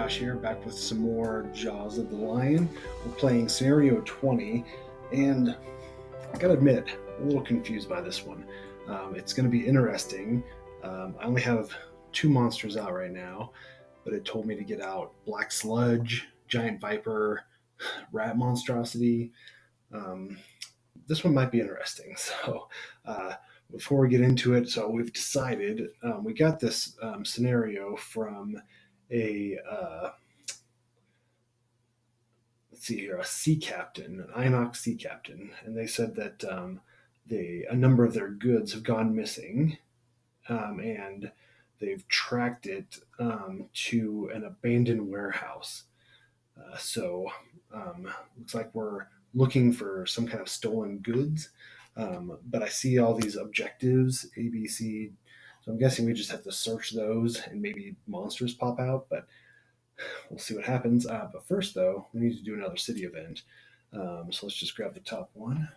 Josh here, back with some more Jaws of the Lion. We're playing Scenario 20, and I gotta admit, I'm a little confused by this one. It's going to be interesting. I only have two monsters out right now, but it told me to get out Black Sludge, Giant Viper, Rat Monstrosity. Um, this one might be interesting. So, before we get into it, so we've decided we got this scenario from a let's see here, a sea captain, an Inox sea captain, and they said that a number of their goods have gone missing, and they've tracked it to an abandoned warehouse. So looks like we're looking for some kind of stolen goods. But I see all these objectives, A, B, C. So I'm guessing we just have to search those and maybe monsters pop out, but we'll see what happens. But first, though, we need to do another city event. So let's just grab the top one.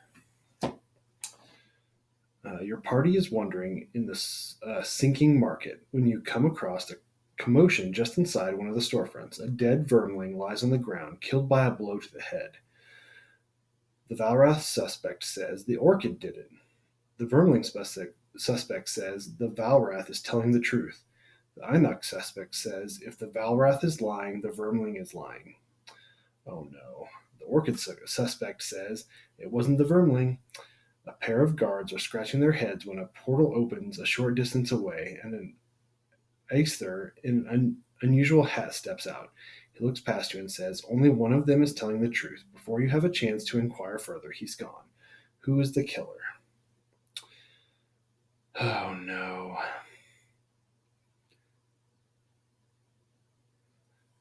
Your party is wandering in this sinking market when you come across a commotion just inside one of the storefronts. A dead vermling lies on the ground, killed by a blow to the head. The Valrath suspect says the orchid did it. The vermling suspect says the Valrath is telling the truth. The Inox suspect says if the Valrath is lying, the vermling is lying. Oh no. The orchid suspect says it wasn't the vermling. A pair of guards are scratching their heads when a portal opens a short distance away and an Aether in an unusual hat steps out. He looks past you and says, only one of them is telling the truth. Before you have a chance to inquire further, he's gone. Who is the killer? Oh no.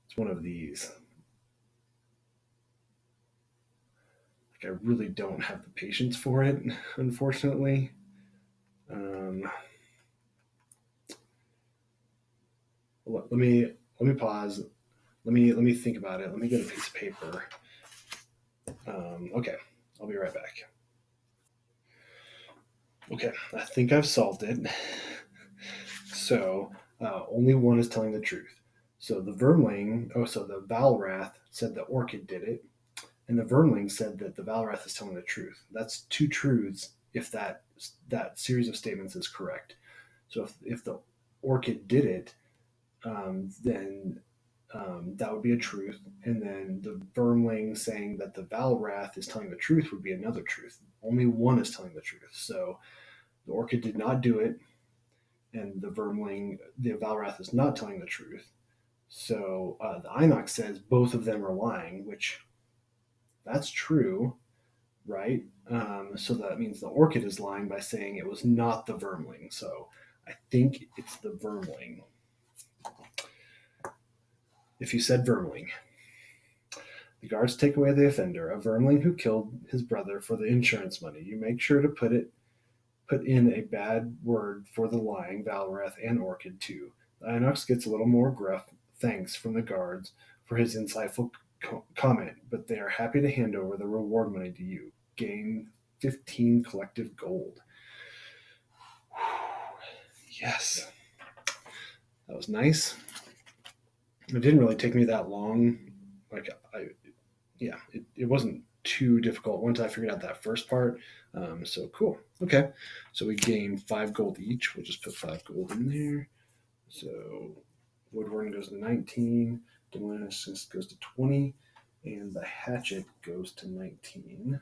It's one of these. I really don't have the patience for it, unfortunately. Let me pause. Let me think about it. Let me get a piece of paper. Okay, I'll be right back. Okay, I think I've solved it. So only one is telling the truth. So the Valrath said the orchid did it, and the vermling said that the Valrath is telling the truth. That's two truths if that series of statements is correct. So if the orchid did it, then that would be a truth. And then the vermling saying that the Valrath is telling the truth would be another truth. Only one is telling the truth. So the orchid did not do it, and the Valrath is not telling the truth. So the Inox says both of them are lying, which that's true, right? So that means the orchid is lying by saying it was not the vermling. So I think it's the vermling. If you said vermling. The guards take away the offender, a vermling who killed his brother for the insurance money. You make sure to put in a bad word for the lying Valrath and Orchid too. The Inox gets a little more gruff thanks from the guards for his insightful comment, but they are happy to hand over the reward money to you. Gain 15 collective gold. Yes. That was nice. It didn't really take me that long. It wasn't too difficult once I figured out that first part. So cool. Okay. So we gain 5 gold each. We'll just put 5 gold in there. So Voidwarden goes to 19, Demolitionist goes to 20, and the Hatchet goes to 19.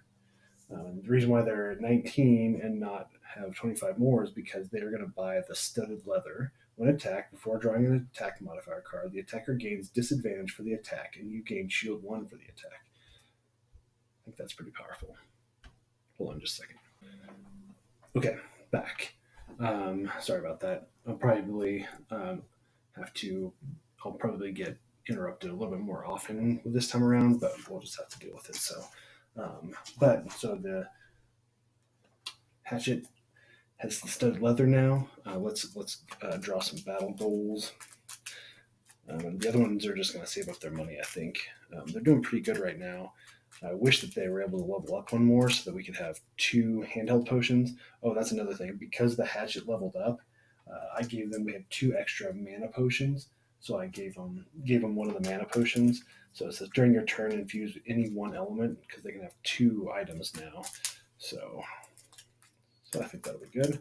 The reason why they're at 19 and not have 25 more is because they're going to buy the studded leather. When attacked, before drawing an attack modifier card, the attacker gains disadvantage for the attack, and you gain shield 1 for the attack. I think that's pretty powerful. Hold on just a second. Okay, back. Sorry about that. I'll probably I'll probably get interrupted a little bit more often this time around, but we'll just have to deal with it. So, so the Hatchet has the studded leather now. Let's draw some battle goals. The other ones are just going to save up their money, I think. They're doing pretty good right now. I wish that they were able to level up one more so that we could have 2 handheld potions. Oh, that's another thing. Because the Hatchet leveled up, we had 2 extra mana potions. So I gave them one of the mana potions. So it says during your turn, infuse any one element because they can have 2 items now. So I think that'll be good.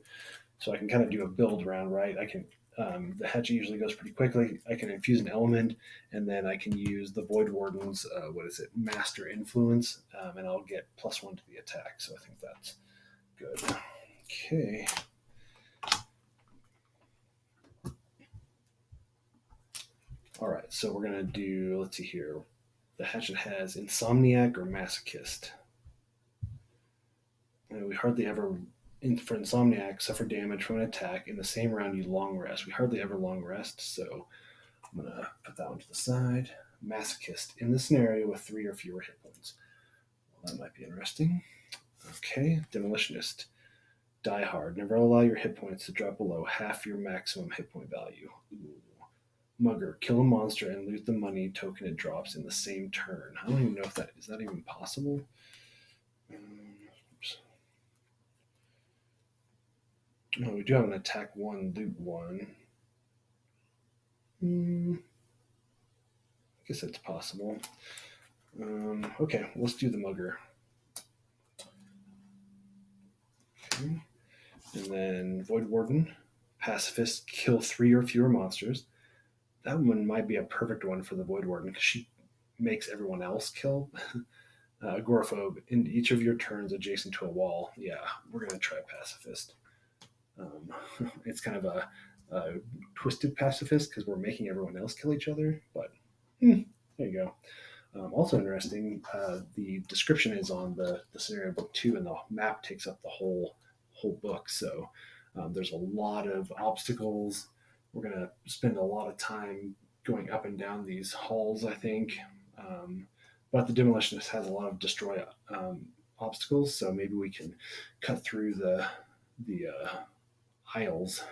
So I can kind of do a build round, right? I can the hatchet usually goes pretty quickly. I can infuse an element, and then I can use the Voidwarden's Master Influence, and I'll get +1 to the attack. So I think that's good. Okay. All right, so we're gonna do. Let's see here. The hatchet has Insomniac or Masochist. We hardly ever, for Insomniac, suffer damage from an attack in the same round you long rest. We hardly ever long rest, so I'm going to put that one to the side. Masochist, in this scenario with 3 or fewer hit points. Well, that might be interesting. Okay, Demolitionist. Die hard. Never allow your hit points to drop below half your maximum hit point value. Ooh. Mugger. Kill a monster and loot the money token it drops in the same turn. I don't even know if that is that even possible. Oh, we do have an attack 1, loot 1. I guess that's possible. Okay, let's do the Mugger. Okay. And then Voidwarden, Pacifist, kill 3 or fewer monsters. That one might be a perfect one for the Voidwarden because she makes everyone else kill. Agoraphobe, in each of your turns adjacent to a wall. Yeah, we're going to try Pacifist. It's kind of a twisted pacifist because we're making everyone else kill each other, but there you go. Also interesting, the description is on the scenario book 2, and the map takes up the whole book. So there's a lot of obstacles. We're going to spend a lot of time going up and down these halls, I think. But the Demolitionist has a lot of destroy obstacles, so maybe we can cut through the aisles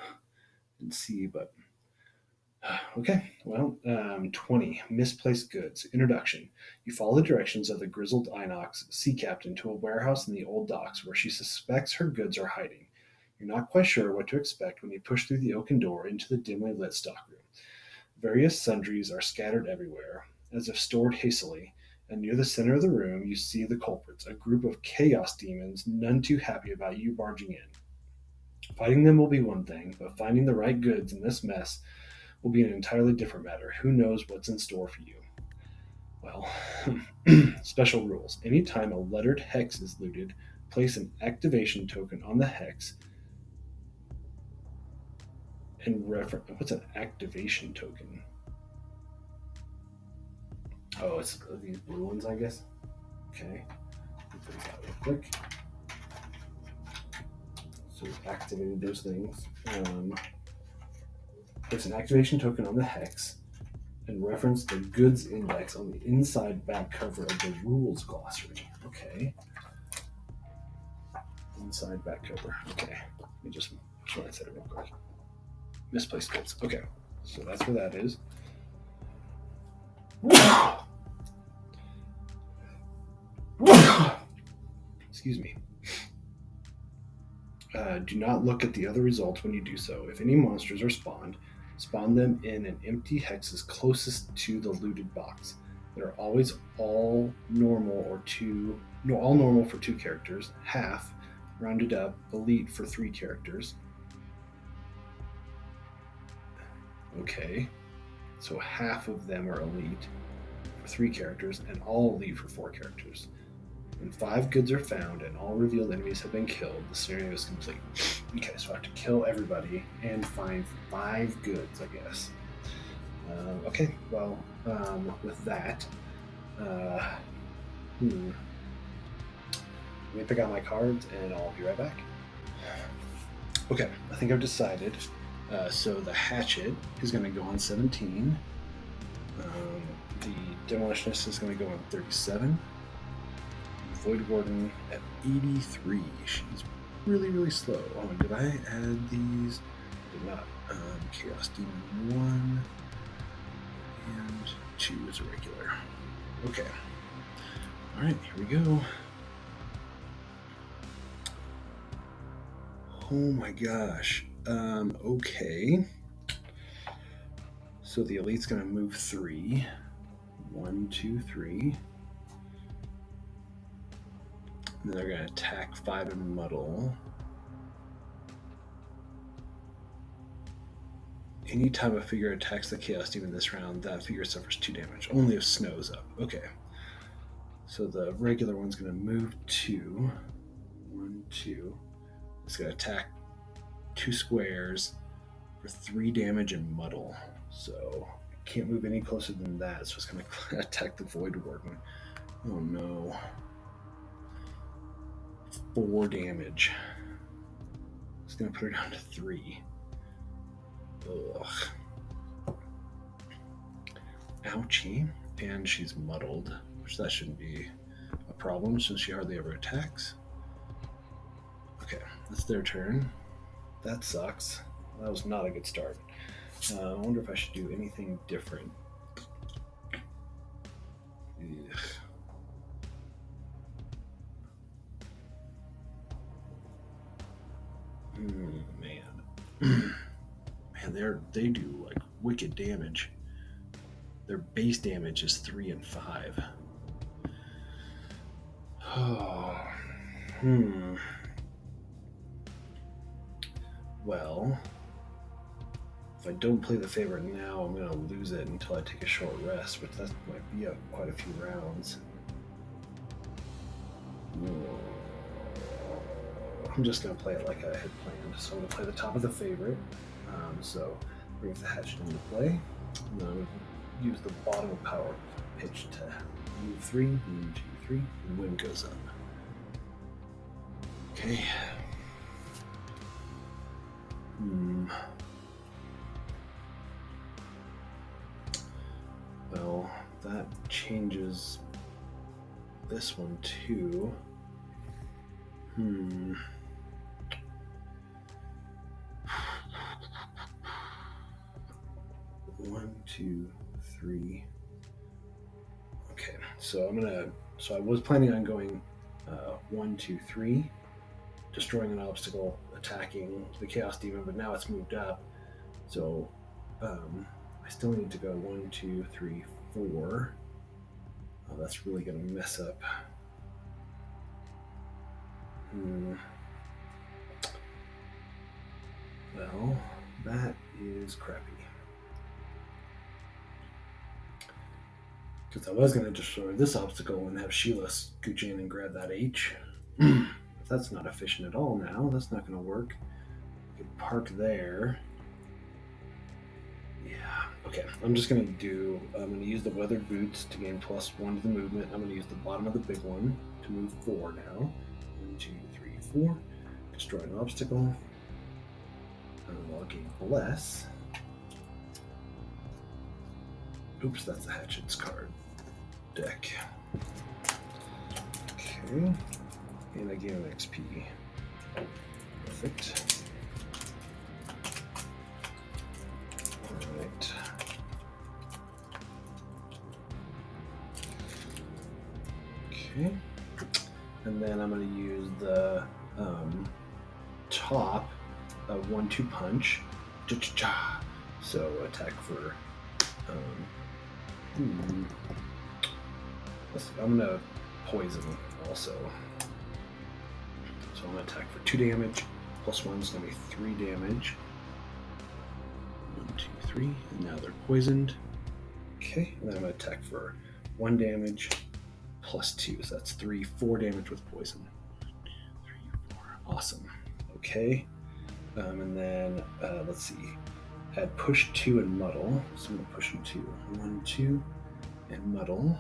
and see. But okay, well, 20, misplaced goods. Introduction. You follow the directions of the grizzled Inox sea captain to a warehouse in the old docks where she suspects her goods are hiding. You're not quite sure what to expect when you push through the oaken door into the dimly lit stockroom. Various sundries are scattered everywhere, as if stored hastily, and near the center of the room you see the culprits, a group of chaos demons none too happy about you barging in. Fighting them will be one thing, but finding the right goods in this mess will be an entirely different matter. Who knows what's in store for you? Well, special rules. Anytime a lettered hex is looted, place an activation token on the hex and reference. What's an activation token? Oh, it's these blue ones, I guess. Okay. Put that real quick. So we've activated those things. Place an activation token on the hex and reference the goods index on the inside back cover of the rules glossary. Okay. Inside back cover. Okay. Let me just try and set it real quick. Misplaced goods. Okay. So that's where that is. Excuse me. Do not look at the other results when you do so. If any monsters are spawned, spawn them in an empty hexes closest to the looted box. They are always all normal for 2 characters, half rounded up, elite for 3 characters. Okay, so half of them are elite for 3 characters, and all elite for 4 characters. When 5 goods are found and all revealed enemies have been killed, the scenario is complete. Okay, so I have to kill everybody and find 5 goods, I guess. Okay, well, with that, let me pick out my cards and I'll be right back. Okay, I think I've decided. So the Hatchet is going to go on 17. The Demolitionist is going to go on 37. Voidwarden at 83. She's really, really slow. Oh, did I add these? I did not. Chaos Demon 1 and 2 is a regular. Okay. Alright, here we go. Oh my gosh. Okay. So the elite's going to move 3. 1, 2, 3. And then they're going to attack 5 and muddle. Anytime a figure attacks the Chaos Demon this round, that figure suffers 2 damage. Only if snow's up. Okay. So the regular one's going to move 2. 1, 2. It's going to attack 2 squares for 3 damage and muddle. So it can't move any closer than that. So it's going to attack the Voidwarden. Oh no. 4 damage. It's going to put her down to 3. Ugh. Ouchie. And she's muddled, which that shouldn't be a problem since she hardly ever attacks. Okay, it's their turn. That sucks. That was not a good start. I wonder if I should do anything different. Ugh. Man. Man, they do like wicked damage. Their base damage is 3 and 5. Oh. Well, if I don't play the favorite now, I'm going to lose it until I take a short rest, which that might be quite a few rounds. I'm just going to play it like I had planned. So I'm going to play the top of the favorite. So brings the Hatchet into play. And then I'm going to use the bottom of power pitch to move 3, 1, 2, 3, and wind goes up. Okay. Well, that changes this one too. 1, 2, 3. Okay, so I was planning on going 1, 2, 3, destroying an obstacle, attacking the Chaos Demon, but now it's moved up. So I still need to go 1, 2, 3, 4. Oh, that's really going to mess up. Well, that is crappy. Because I was going to destroy this obstacle and have Sheila scooch in and grab that H. That's not efficient at all now. That's not going to work. I could park there. Yeah. Okay. I'm going to use the weathered boots to gain +1 to the movement. I'm going to use the bottom of the big one to move 4 now. 1, 2, 3, 4. Destroy an obstacle. And I'll gain Bless. Oops, that's the Hatchet's card deck. Okay. And I gain an XP. Perfect. Alright. Okay. And then I'm going to use the top of 1-2 punch. Cha-cha-cha. So attack for I'm going to poison also. So I'm going to attack for 2 damage. +1 is going to be 3 damage. 1, 2, 3. And now they're poisoned. Okay. And then I'm going to attack for 1 damage +2. So that's 4 damage with poison. 3, 4. Awesome. Okay. And then let's see. Add push 2 and muddle. So I'm going to push them 2. 1, 2, and muddle.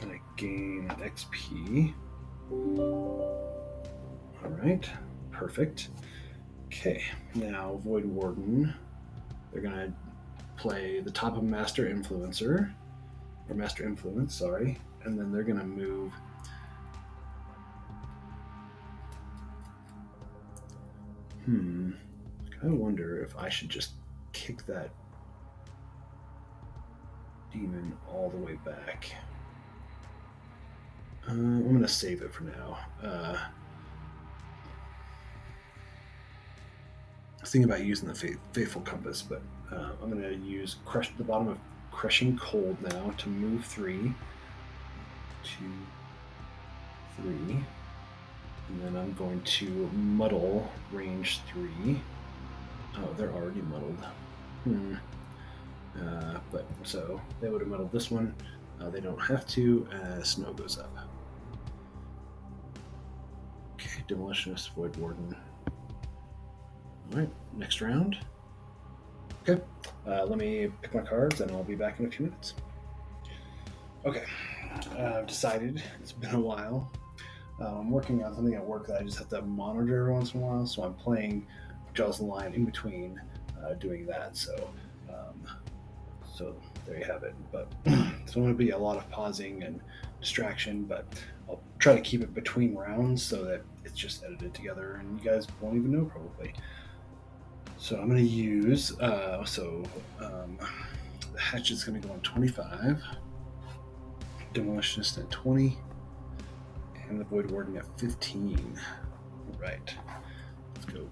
And I gain XP. Alright, perfect. Okay, now Voidwarden. They're going to play the top of Master Influencer. Or Master Influence, sorry. And then they're going to move I wonder if I should just kick that demon all the way back. I'm going to save it for now. thinking about using the Faithful Compass, but I'm going to use the bottom of Crushing Cold now to move 3, 2, 3, and then I'm going to muddle range 3. Oh, they're already muddled. But so they would have muddled this one. They don't have to. Snow goes up. Okay, Demolitionist, Voidwarden. All right, next round. Okay, let me pick my cards and I'll be back in a few minutes. Okay, I've decided, it's been a while. I'm working on something at work that I just have to monitor every once in a while, so I'm playing Jaws of the Lion in between doing that. So there you have it. But it's going to be a lot of pausing and distraction, but I'll try to keep it between rounds so that it's just edited together and you guys won't even know probably. So I'm going to use, the Hatchet's going to go on 25, Demolitionist at 20, and the Voidwarden at 15. All right, let's go.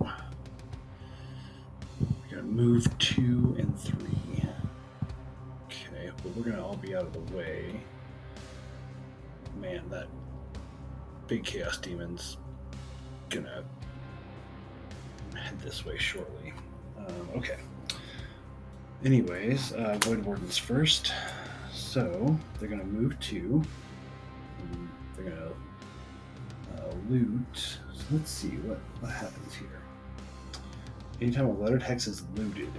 We're going to move 2 and 3. Okay, but we're going to all be out of the way. Man, that big Chaos Demon's going to head this way shortly. Okay. Anyways, Voidwarden's first. So they're going to move 2. They're going to loot. So let's see what happens here. Anytime a lettered hex is looted,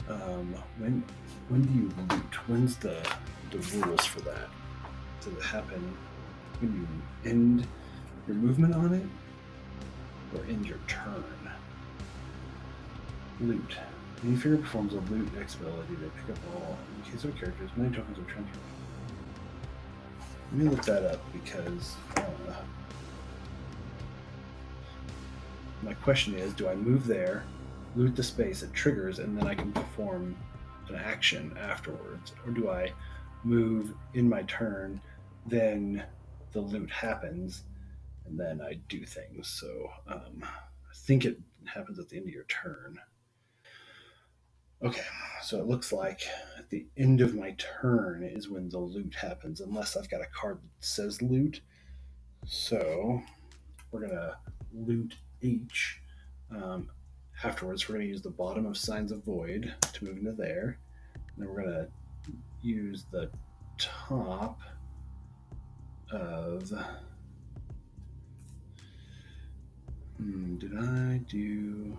when do you loot? When's the rules for that? Does it happen when you end your movement on it, or end your turn? Loot. Any figure performs a loot X ability to pick up all. In case of characters, many tokens are transferred. Let me look that up because my question is, do I move there, loot the space it triggers, and then I can perform an action afterwards? Or do I move in my turn, then the loot happens, and then I do things? So I think it happens at the end of your turn. Okay, so it looks like at the end of my turn is when the loot happens, unless I've got a card that says loot. So we're going to loot H. Afterwards, we're going to use the bottom of Signs of Void to move into there. And then we're going to use the top of... did I do...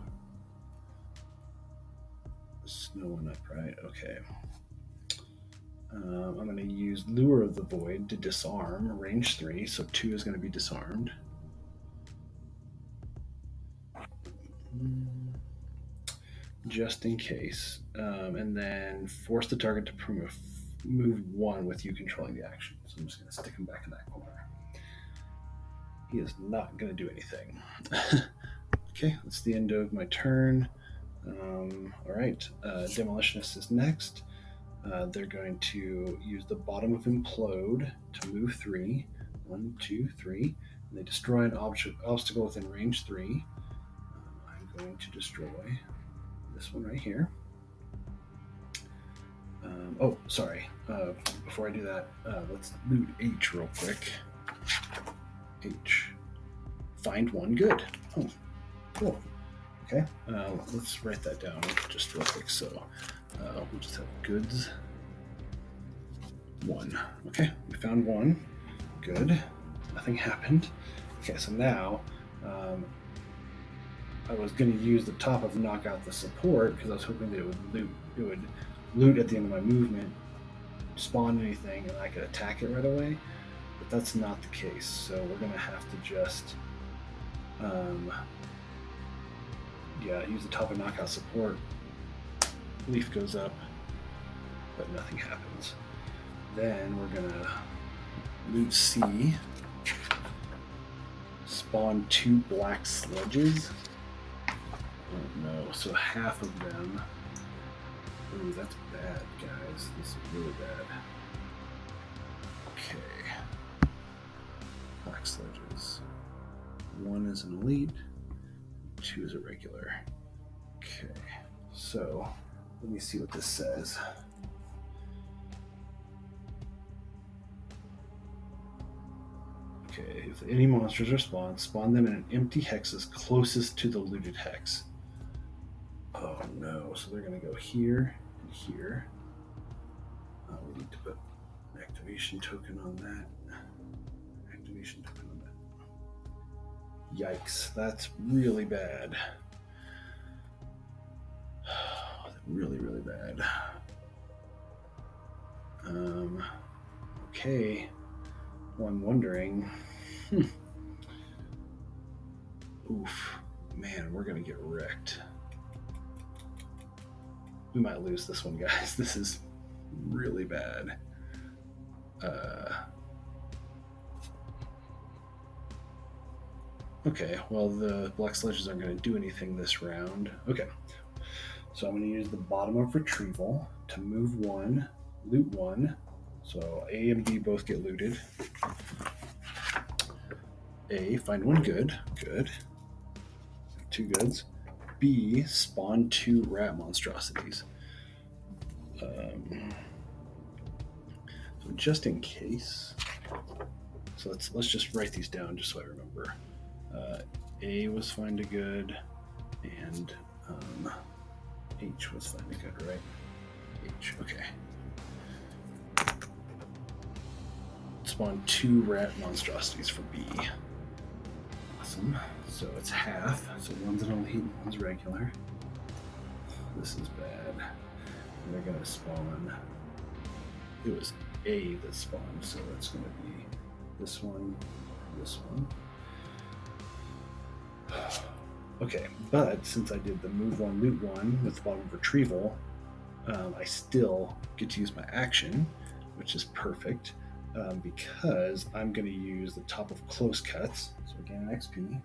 Snow one up, right? Okay. I'm going to use Lure of the Void to disarm, range 3, so 2 is going to be disarmed. Just in case. And then force the target to move 1 with you controlling the action. So I'm just going to stick him back in that corner. He is not going to do anything. Okay, that's the end of my turn. All right, Demolitionist is next. They're going to use the bottom of Implode to move 3. 1, 2, 3. And they destroy an obstacle within range 3. I'm going to destroy this one right here. Oh, sorry. Before I do that, let's loot H real quick. H. Find 1 good. Oh, cool. Okay, let's write that down just real quick. So we'll just have goods 1. Okay, we found 1. Good. Nothing happened. Okay, so now I was going to use the top of knock out the support because I was hoping that it would loot at the end of my movement, spawn anything, and I could attack it right away. But that's not the case. So we're going to have to just use the top of knockout support. Leaf goes up, but nothing happens. Then we're gonna loot C, spawn 2 black sledges. Oh no, so half of them. Ooh, that's bad, guys. This is really bad. Okay. Black sledges. 1 is an elite. 2 is a regular. Okay, so let me see what this says. Okay, if any monsters are spawned, spawn them in an empty hexes closest to the looted hex. Oh no, so they're going to go here and here. We need to put an activation token on that. Activation token on that. Yikes, that's really bad. Really, really bad. Okay. Well, I'm wondering. Oof. Man, we're going to get wrecked. We might lose this one, guys. This is really bad. Okay, well, the black sledges aren't going to do anything this round. Okay. So I'm going to use the bottom of retrieval to move one, loot one. So A and B both get looted. A, find one good. Good. 2 goods. B, spawn 2 rat monstrosities. So just in case. So let's just write these down just so I remember. A was find a good, and H was find a good, right? H, okay. Spawn 2 rat monstrosities for B. Awesome. So it's half. So one's an elite, one's regular. This is bad. And they're gonna spawn. It was A that spawned, so it's gonna be this one, this one. Okay, but since I did the move one, loot one with the bottom of retrieval, I still get to use my action, which is perfect, because I'm going to use the top of close cuts. So again, XP.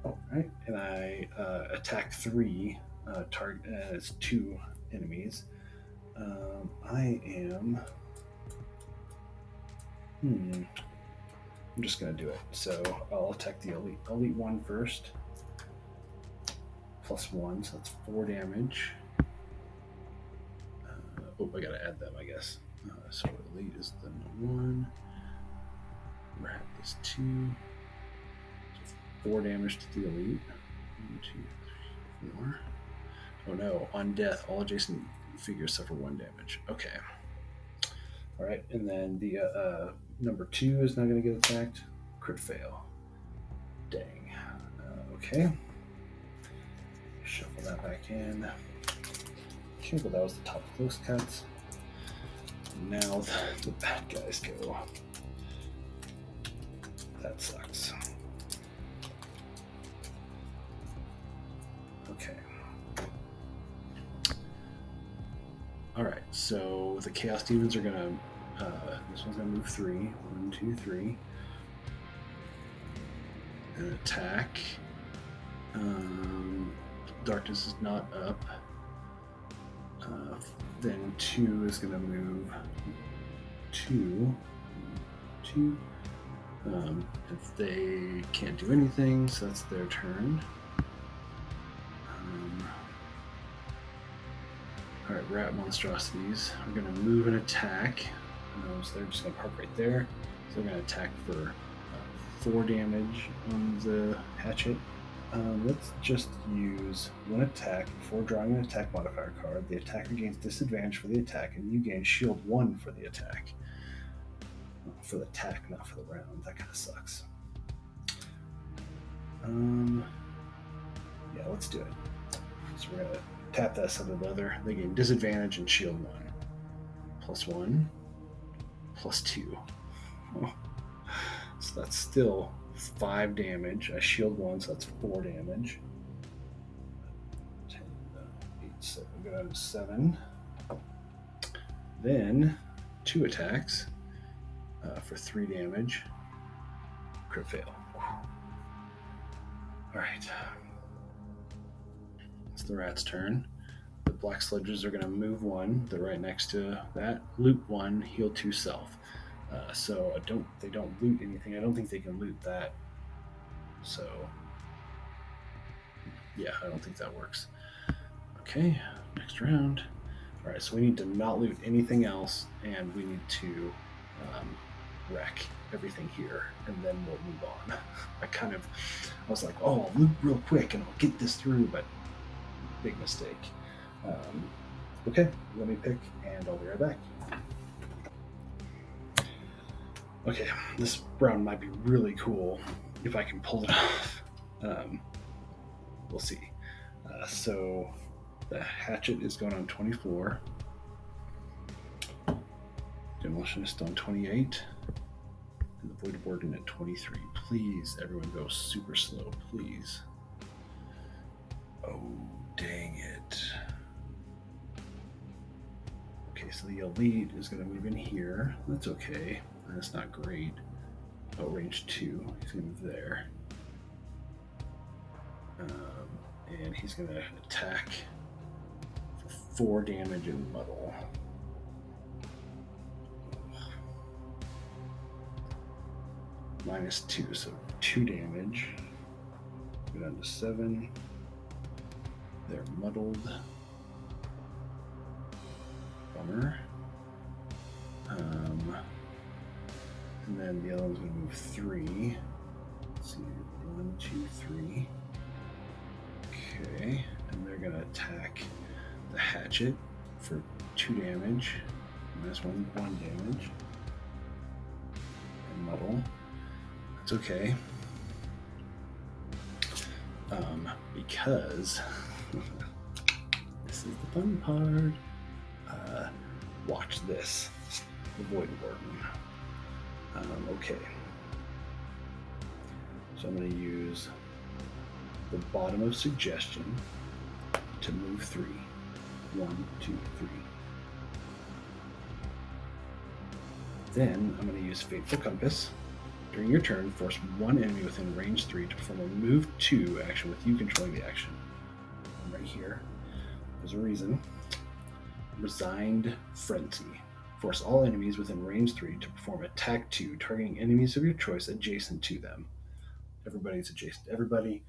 All right, and I attack 3 target. It's 2 enemies. I am. I'm just going to do it. So I'll attack the elite one first. +1, so that's 4 damage. I got to add them, I guess. So elite is the 1. Rat is 2. So 4 damage to the elite. 1, 2, 3, 4. Oh no, on death, all adjacent figures suffer 1 damage. Okay. All right, and then the number 2 is not going to get attacked. Crit fail. Dang. Okay. Shuffle that back in. Okay, well, that was the top close cuts. Now the bad guys go. That sucks. Okay. Alright, so the Chaos Demons are gonna, this one's gonna move 3. 1, 2, 3. And attack. Darkness is not up. Then 2 is gonna move 2. 2. If they can't do anything, so that's their turn. Alright, rat monstrosities are going to move and attack. So they're just going to park right there. So they're going to attack for 4 damage on the hatchet. Let's just use 1 attack before drawing an attack modifier card. The attacker gains disadvantage for the attack, and you gain shield 1 for the attack. For the attack, not for the round. That kind of sucks. Yeah, let's do it. So we're going to tap that side of the leather. They gain disadvantage and shield 1. +1, +2. Oh. So that's still 5 damage. I shield 1, so that's 4 damage. 10, 8, 7. Go down to 7. Then 2 attacks for 3 damage. Crit fail. Alright. It's the rat's turn. The black sledges are going to move 1. They're right next to that. Loot 1, heal 2 self. So they don't loot anything. I don't think they can loot that. So yeah, I don't think that works. Okay, next round. All right, so we need to not loot anything else, and we need to wreck everything here, and then we'll move on. I was like, oh, I'll loot real quick, and I'll get this through, but big mistake. Okay, let me pick, and I'll be right back. Okay, this round might be really cool if I can pull it off. We'll see. So the Hatchet is going on 24. Demolitionist on 28. And the Voidwarden at 23. Please, everyone go super slow, please. Oh, dang it. Okay, so the Elite is going to move in here. That's okay. That's not great. Oh, range 2. He's going to move there. And he's going to attack for 4 damage and muddle. -2, so 2 damage. Go down to 7. They're muddled. Bummer. And then the other one's going to move 3. Let's see, 1, 2, 3. Okay, and they're going to attack the Hatchet for 2 damage. -1 damage. And muddle. It's okay. Because this is the fun part. Watch this. The Voidwarden. Okay. So I'm going to use the bottom of Suggestion to move 3. 1, 2, 3. Then I'm going to use Fateful Compass. During your turn, force 1 enemy within range 3 to perform a move 2 action with you controlling the action. Right here. There's a reason. Resigned Frenzy. Force all enemies within range 3 to perform attack 2, targeting enemies of your choice adjacent to them. Everybody's adjacent to everybody.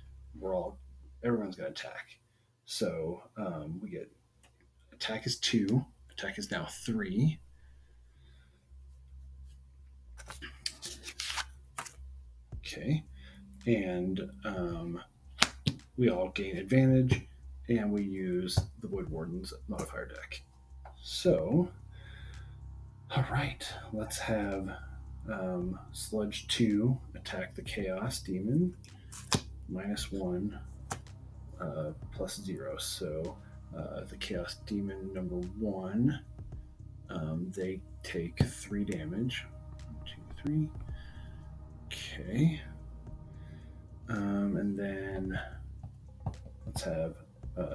Everyone's going to attack. So we get attack is 2. Attack is now 3. Okay. And we all gain advantage, and we use the Voidwarden's modifier deck. So, all right, let's have Sludge 2 attack the Chaos Demon, -1, +0. So the Chaos Demon number 1, they take 3 damage. 1, 2, 3. Okay. And then let's have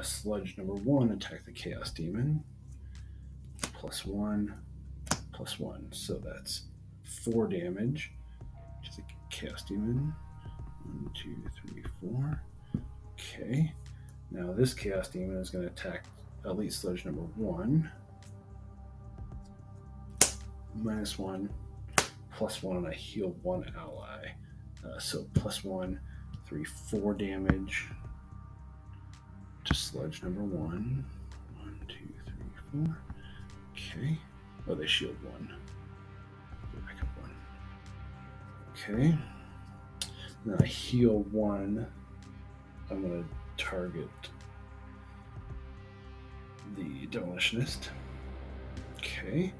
Sludge number 1 attack the Chaos Demon. +1, +1. So that's 4 damage to the Chaos Demon. 1, 2, 3, 4. Okay. Now this Chaos Demon is going to attack Elite Sludge number 1. -1, +1, and I heal 1 ally. So +1, 3, 4 damage to Sludge number 1. 1, 2, 3, 4. Okay. Oh, they shield 1. Back up 1. Okay. Then I heal 1. I'm going to target the Demolitionist. Okay.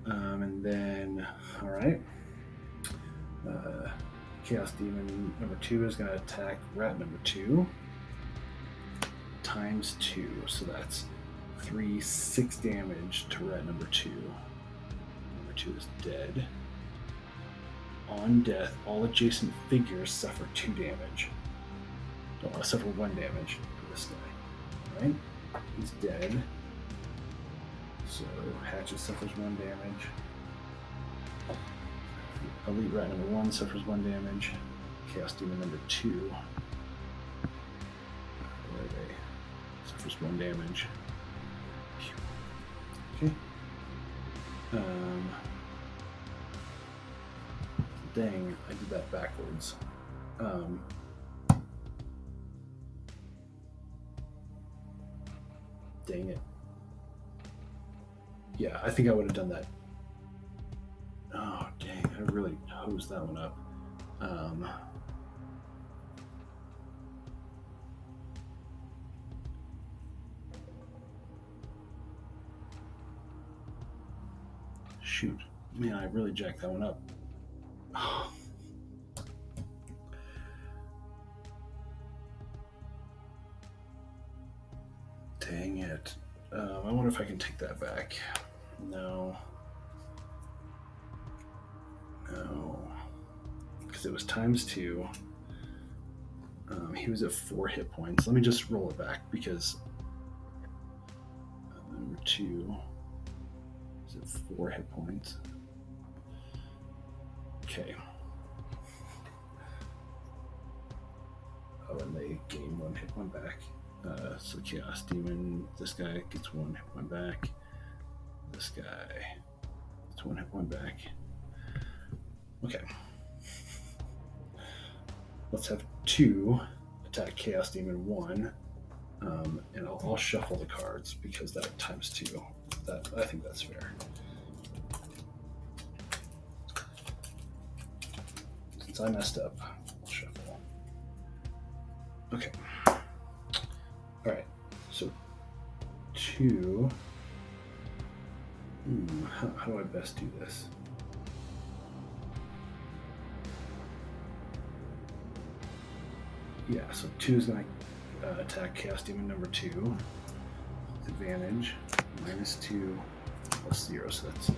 And then, all right. Chaos Demon number 2 is going to attack Rat number 2 ×2. So that's 3, 6 damage to Rat number 2. Number 2 is dead. On death, all adjacent figures suffer 2 damage. Don't suffer 1 damage to this guy. Right? He's dead. So Hatchet suffers 1 damage. Elite Rat number 1 suffers 1 damage. Chaos Demon number 2. Where are they? Suffers 1 damage. Okay. Dang, I did that backwards. Dang it. Yeah, I think I would have done that. Oh, dang. I really hosed that one up. Shoot. Man, I really jacked that one up. Oh. Dang it. I wonder if I can take that back. No. Because it was ×2. He was at 4 hit points. Let me just roll it back because number 2 is at 4 hit points. Okay. Oh, and they gain 1 hit point back. So Chaos Demon, this guy gets 1 hit point back. This guy gets 1 hit point back. Okay. Let's have 2 attack Chaos Demon 1, and I'll shuffle the cards because that ×2. That I think that's fair. Since I messed up, I'll shuffle. Okay. All right. So 2. How do I best do this? Yeah, so 2 is going to attack Chaos Demon number 2 with advantage, -2 +0. So that's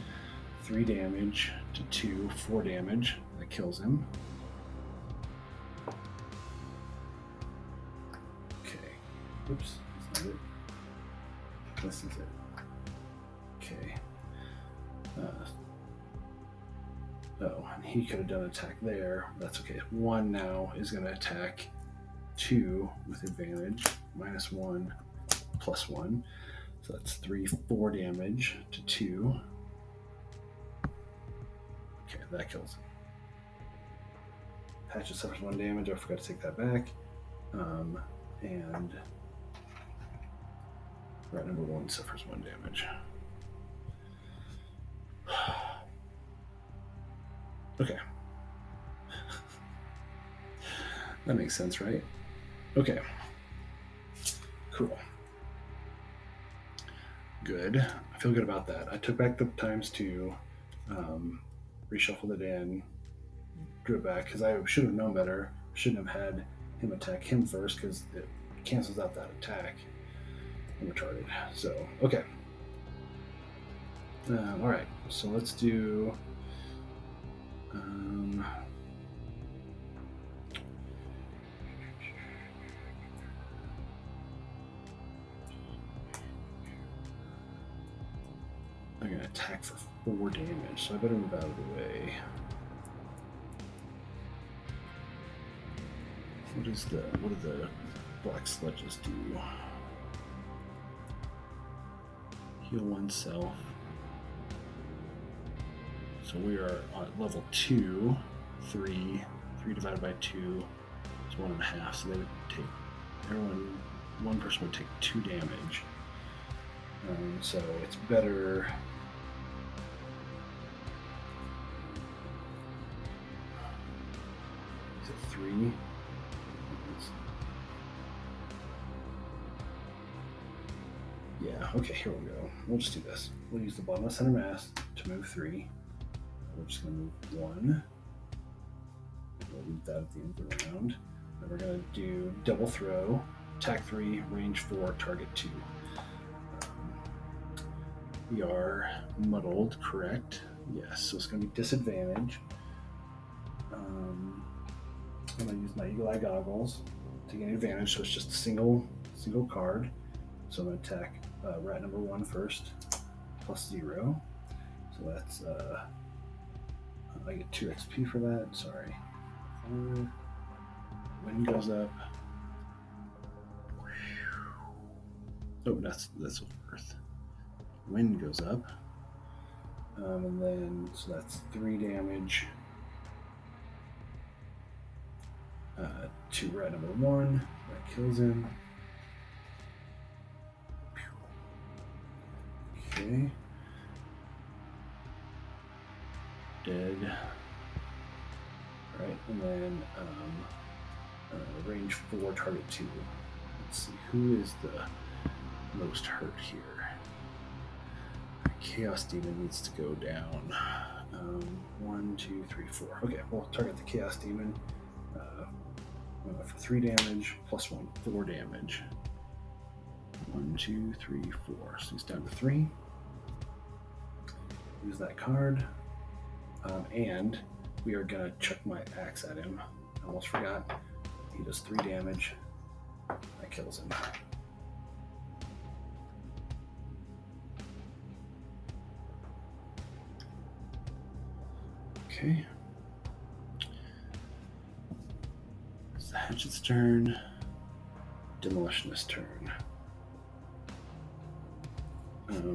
3 damage to 2, 4 damage. That kills him. Okay. Oops, that's not it. This is it. Okay. Oh, and he could have done an attack there. That's okay. 1 now is going to attack 2 with advantage, -1 +1. So that's 3, 4 damage to 2. Okay, that kills him. Hatchet suffers 1 damage. I forgot to take that back. And rat number 1 suffers 1 damage. Okay. That makes sense, right? Okay. Cool. Good. I feel good about that. I took back the ×2, reshuffled it in, drew it back because I should have known better. Shouldn't have had him attack him first because it cancels out that attack. I'm retarded. So, okay. All right. So let's do. I'm going to attack for 4 damage, so I better move out of the way. What do the black sludges do? Heal oneself. So we are at level 2, 3 divided by 2 is 1.5. So they would take one person would take 2 damage. So it's better. Is it 3? Yeah, okay, here we go. We'll just do this. We'll use the bottom of center mass to move 3. We're just going to move 1. We'll leave that at the end of the round. Then we're going to do double throw, attack 3, range 4, target 2. We are muddled, correct? Yes, so it's going to be disadvantage. I'm going to use my eagle eye goggles to gain advantage, so it's just a single card. So I'm going to attack rat number 1 first, +0. So that's I get 2 XP for that. Sorry. Wind goes up. Oh, that's worth. Wind goes up. And then, so that's 3 damage to rat number 1. That kills him. Okay. Dead. Right, and then range 4, target 2. Let's see, who is the most hurt here? Chaos Demon needs to go down. 1, 2, 3, 4. Okay, we'll target the Chaos Demon for 3 damage, plus 1, 4 damage. 1, 2, 3, 4. So he's down to 3. Use that card. And we are going to chuck my axe at him. I almost forgot. He does 3 damage. That kills him. Okay. It's the Hatchet's turn. Demolitionist's turn.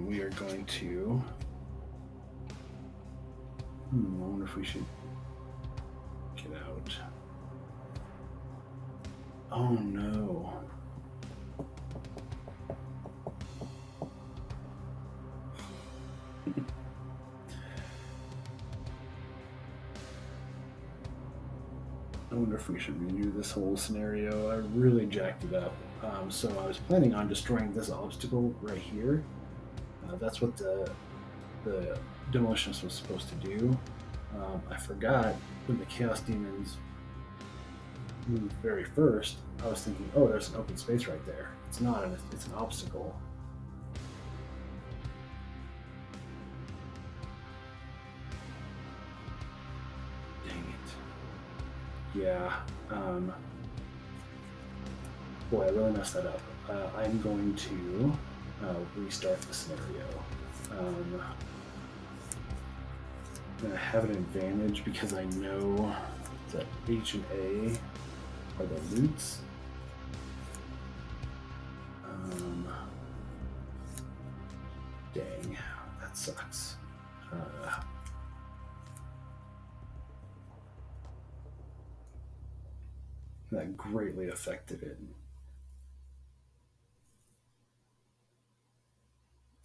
We are going to... I wonder if we should get out. Oh no. I wonder if we should redo this whole scenario. I really jacked it up. So I was planning on destroying this obstacle right here. That's what the Demolitionist was supposed to do. I forgot when the Chaos Demons moved very first, I was thinking, oh, there's an open space right there. It's not, it's an obstacle. Dang it. Yeah. Boy, I really messed that up. I'm going to restart the scenario. I have an advantage because I know that H and A are the loots. Dang, that sucks. That greatly affected it.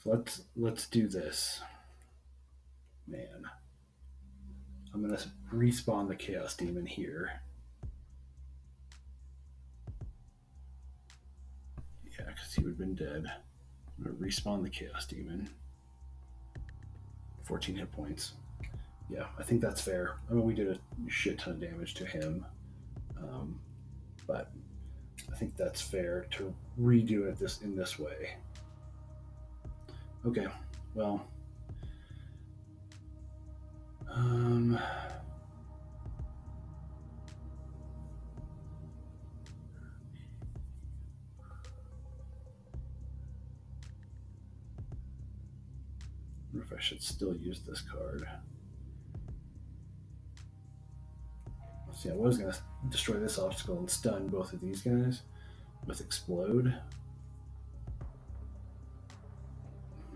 So let's do this. Man. I'm going to respawn the Chaos Demon here. Yeah, because he would have been dead. I'm going to respawn the Chaos Demon. 14 hit points. Yeah, I think that's fair. I mean, we did a shit ton of damage to him. But I think that's fair to redo it in this way. Okay, well... I wonder if I should still use this card. Let's see, I was going to destroy this obstacle and stun both of these guys with Explode.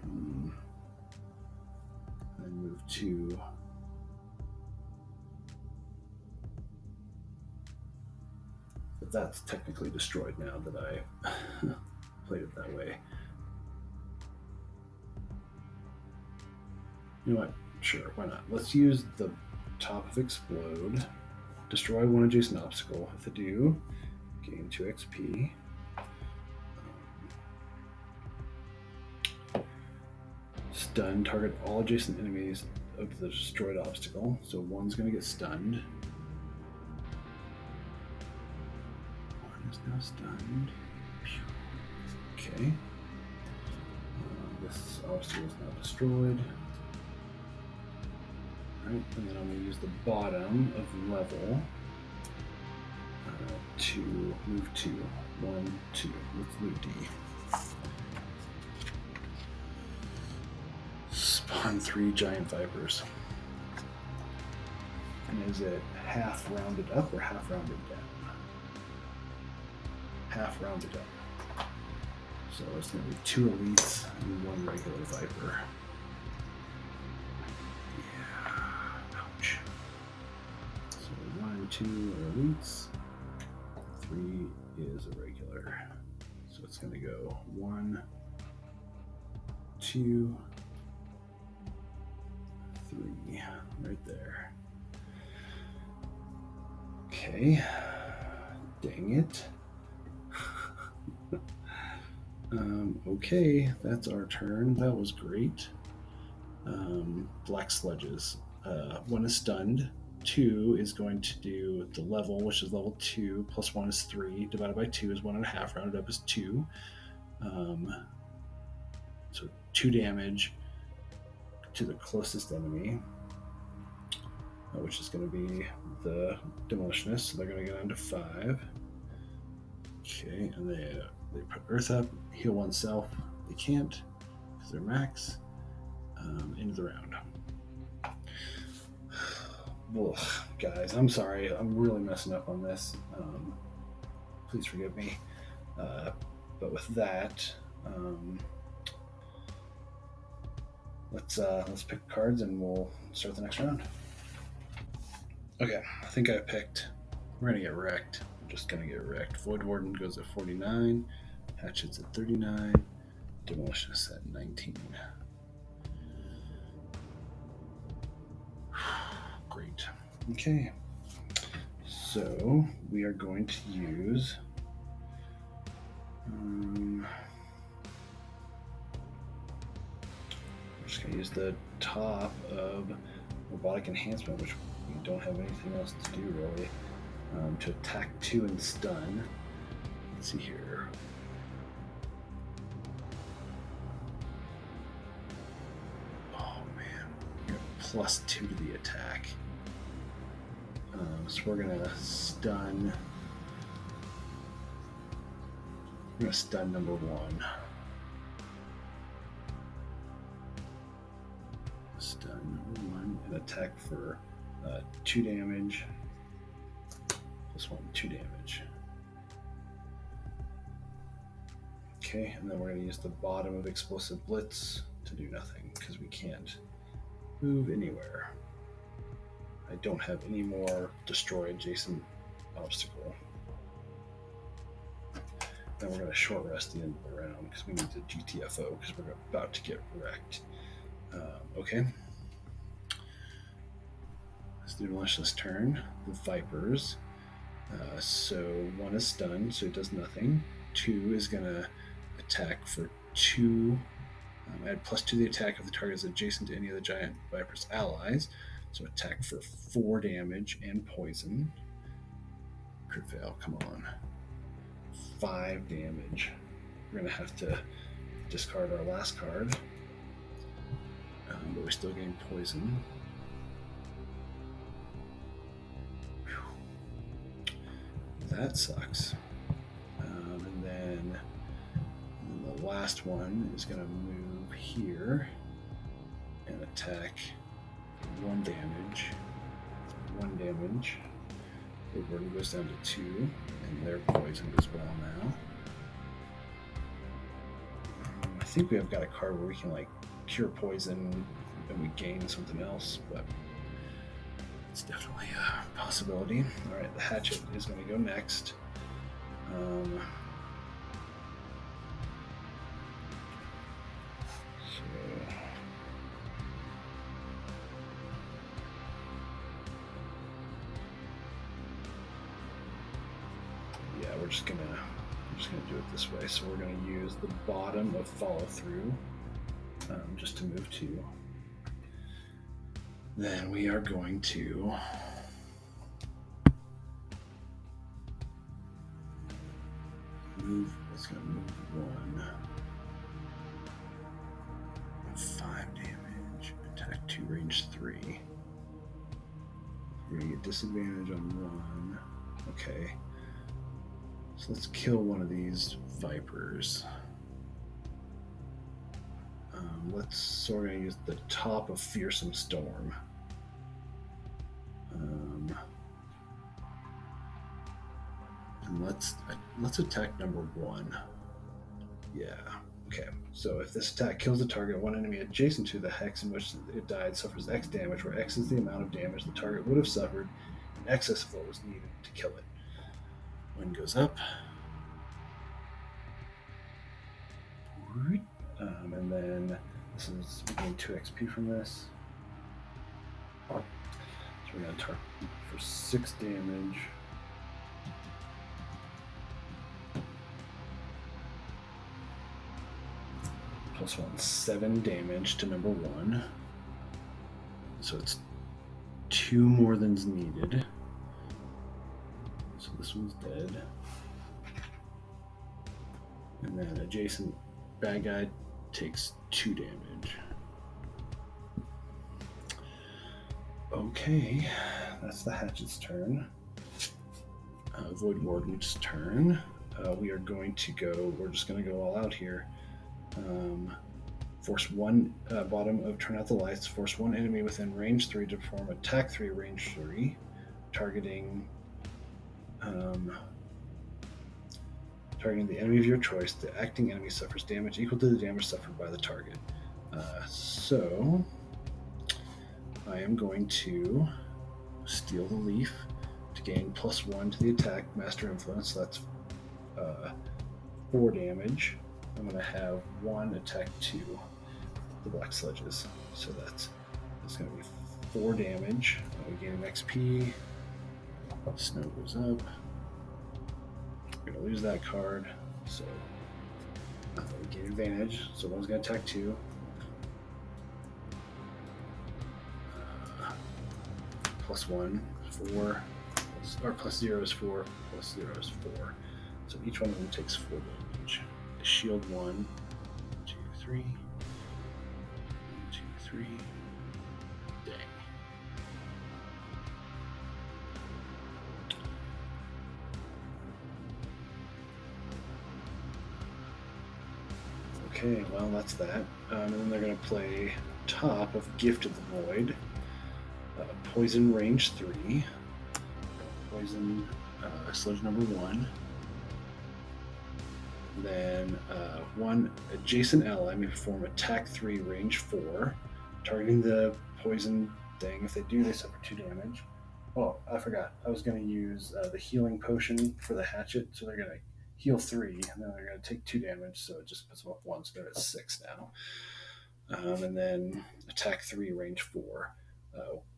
And then move to... But that's technically destroyed now that I played it that way. You know what? Sure, why not? Let's use the top of Explode. Destroy one adjacent obstacle. If I do, gain 2 XP. Stun. Target all adjacent enemies of the destroyed obstacle. So one's going to get stunned. One is now stunned. Okay. This obstacle is now destroyed. Right, and then I'm going to use the bottom of level to move to 1, 2. Let's move D. Spawn 3 giant vipers. And is it half rounded up or half rounded down? Half rounded up. So it's going to be 2 elites and 1 regular viper. So 1 and 2 are elites. 3 is a regular. So it's going to go 1, 2, right there. Okay. Dang it. Okay, that's our turn. That was great. Black sludges. One is stunned. 2 is going to do the level, which is level 2, plus 1 is 3, divided by 2 is 1.5, rounded up is 2. So 2 damage to the closest enemy, which is going to be the Demolitionist. So they're going to go down to 5. Okay, and they put Earth up, heal oneself. They can't because they're max. Into the round. Ugh, guys, I'm sorry. I'm really messing up on this. Please forgive me. But with that, let's pick cards and we'll start the next round. Okay, I think I picked. We're gonna get wrecked. I'm just gonna get wrecked. Voidwarden goes at 49. Hatchet's at 39. Demolitionist at 19. Great. Okay. So we are going to use. I'm just going to use the top of robotic enhancement, which we don't have anything else to do really, to attack 2 and stun. Let's see here. Oh man, we got +2 to the attack. So we're gonna stun. We're gonna stun number 1. Stun number 1 and attack for 2 damage. Plus 1, 2 damage. Okay, and then we're gonna use the bottom of Explosive Blitz to do nothing because we can't move anywhere. I don't have any more destroy adjacent obstacle. Then we're going to short rest the end of the round because we need to GTFO because we're about to get wrecked. Okay. Let's do Demolitionist turn. The Vipers. So 1 is stunned, so it does nothing. 2 is going to attack for 2. Add +2 to the attack if the target is adjacent to any of the giant Viper's allies. So attack for 4 damage and poison. Crit fail, come on. 5 damage. We're going to have to discard our last card. But we're still getting poison. Whew. That sucks. And then the last one is going to move here and attack 1 damage. 1 damage. Voidwarden goes down to 2, and they're poisoned as well now. I think we have got a card where we can like cure poison and we gain something else, but it's definitely a possibility. All right, the Hatchet is going to go next. We're just gonna do it this way. So we're gonna use the bottom of follow through just to move 2. Then we are going to move. It's gonna move 1. 5 damage. Attack 2, range 3. We're gonna get disadvantage on 1. Okay. So let's kill one of these Vipers. So we're going to use the top of Fearsome Storm. And let's attack number 1. Yeah. Okay. So if this attack kills a target, one enemy adjacent to the hex in which it died suffers X damage, where X is the amount of damage the target would have suffered in excess of what was needed to kill it. Wind goes up. And then this is, we gain 2 XP from this. we're going to target for 6 damage. +1, 7 damage to number 1. So it's 2 more than's needed. So this one's dead. And then adjacent bad guy takes 2 damage. Okay, that's the Hatchet's turn. Voidwarden's turn. We're just going to go all out here. Force 1, bottom of turn out the lights, force 1 enemy within range 3 to perform attack 3, range 3, targeting the enemy of your choice. The acting enemy suffers damage equal to the damage suffered by the target. So I am going to steal the leaf to gain +1 to the attack, master influence. So that's 4 damage. I'm going to have 1 attack 2 the black sledges. So that's going to be 4 damage. We gain an XP. Snow goes up. We're going to lose that card. So we gain advantage. So one's going to attack 2. +1, 4. Or +0 is 4. +0 is 4. So each one of them takes 4 damage. Shield 1, 2, 3. 1, 2, 3. Dang. Okay, well, that's that. And then they're going to play top of Gift of the Void. Poison range 3. Poison sledge number 1. Then 1 adjacent ally may perform attack 3, range 4, targeting the poison thing. If they do, they suffer 2 damage. Oh, I forgot. I was going to use the healing potion for the Hatchet, so they're going to heal 3, and then they're going to take 2 damage, so it just puts them up 1, so they're at 6 now. And then attack 3, range 4.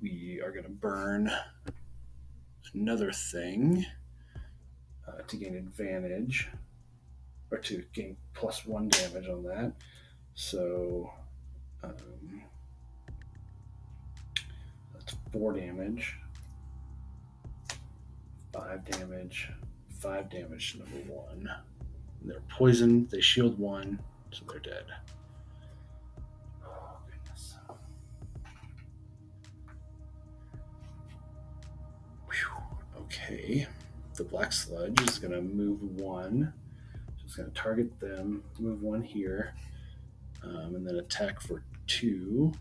We are going to burn another thing to gain advantage, or to gain +1 damage on that. So that's 4 damage, 5 damage, 5 damage to number 1. And they're poisoned. They shield 1, so they're dead. Oh, goodness. Whew. Okay. The black sludge is going to move 1. So it's going to target them, move 1 here, and then attack for 2.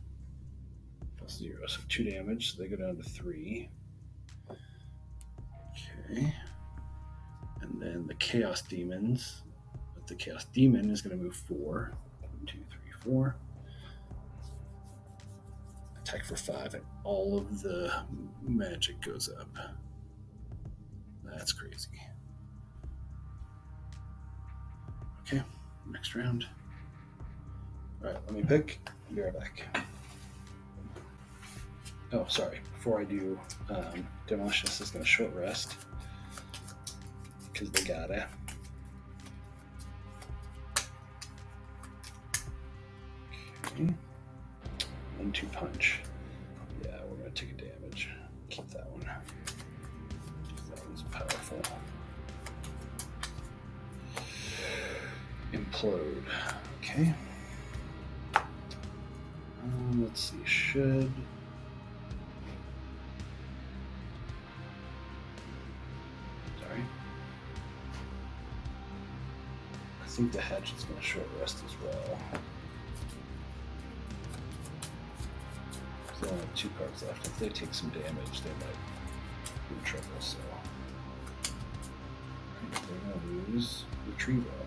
+0, so 2 damage, so they go down to 3. Okay. And then the Chaos Demons. The Chaos Demon is going to move 4. 1, 2, 3, 4. Attack for 5, and all of the magic goes up. That's crazy. Okay, next round. Alright, let me pick. Be right back. Oh, sorry. Before I do, Demolitionist is going to short rest. Because they gotta. Okay. 1-2 punch. Yeah, we're going to take a damage. Keep that one. That one's powerful. Implode. Okay. Let's see. Should... Sorry. I think the Hatchet's going to short rest as well. They only have 2 cards left. If they take some damage, they might be in trouble, so... They're going to lose Retrieval.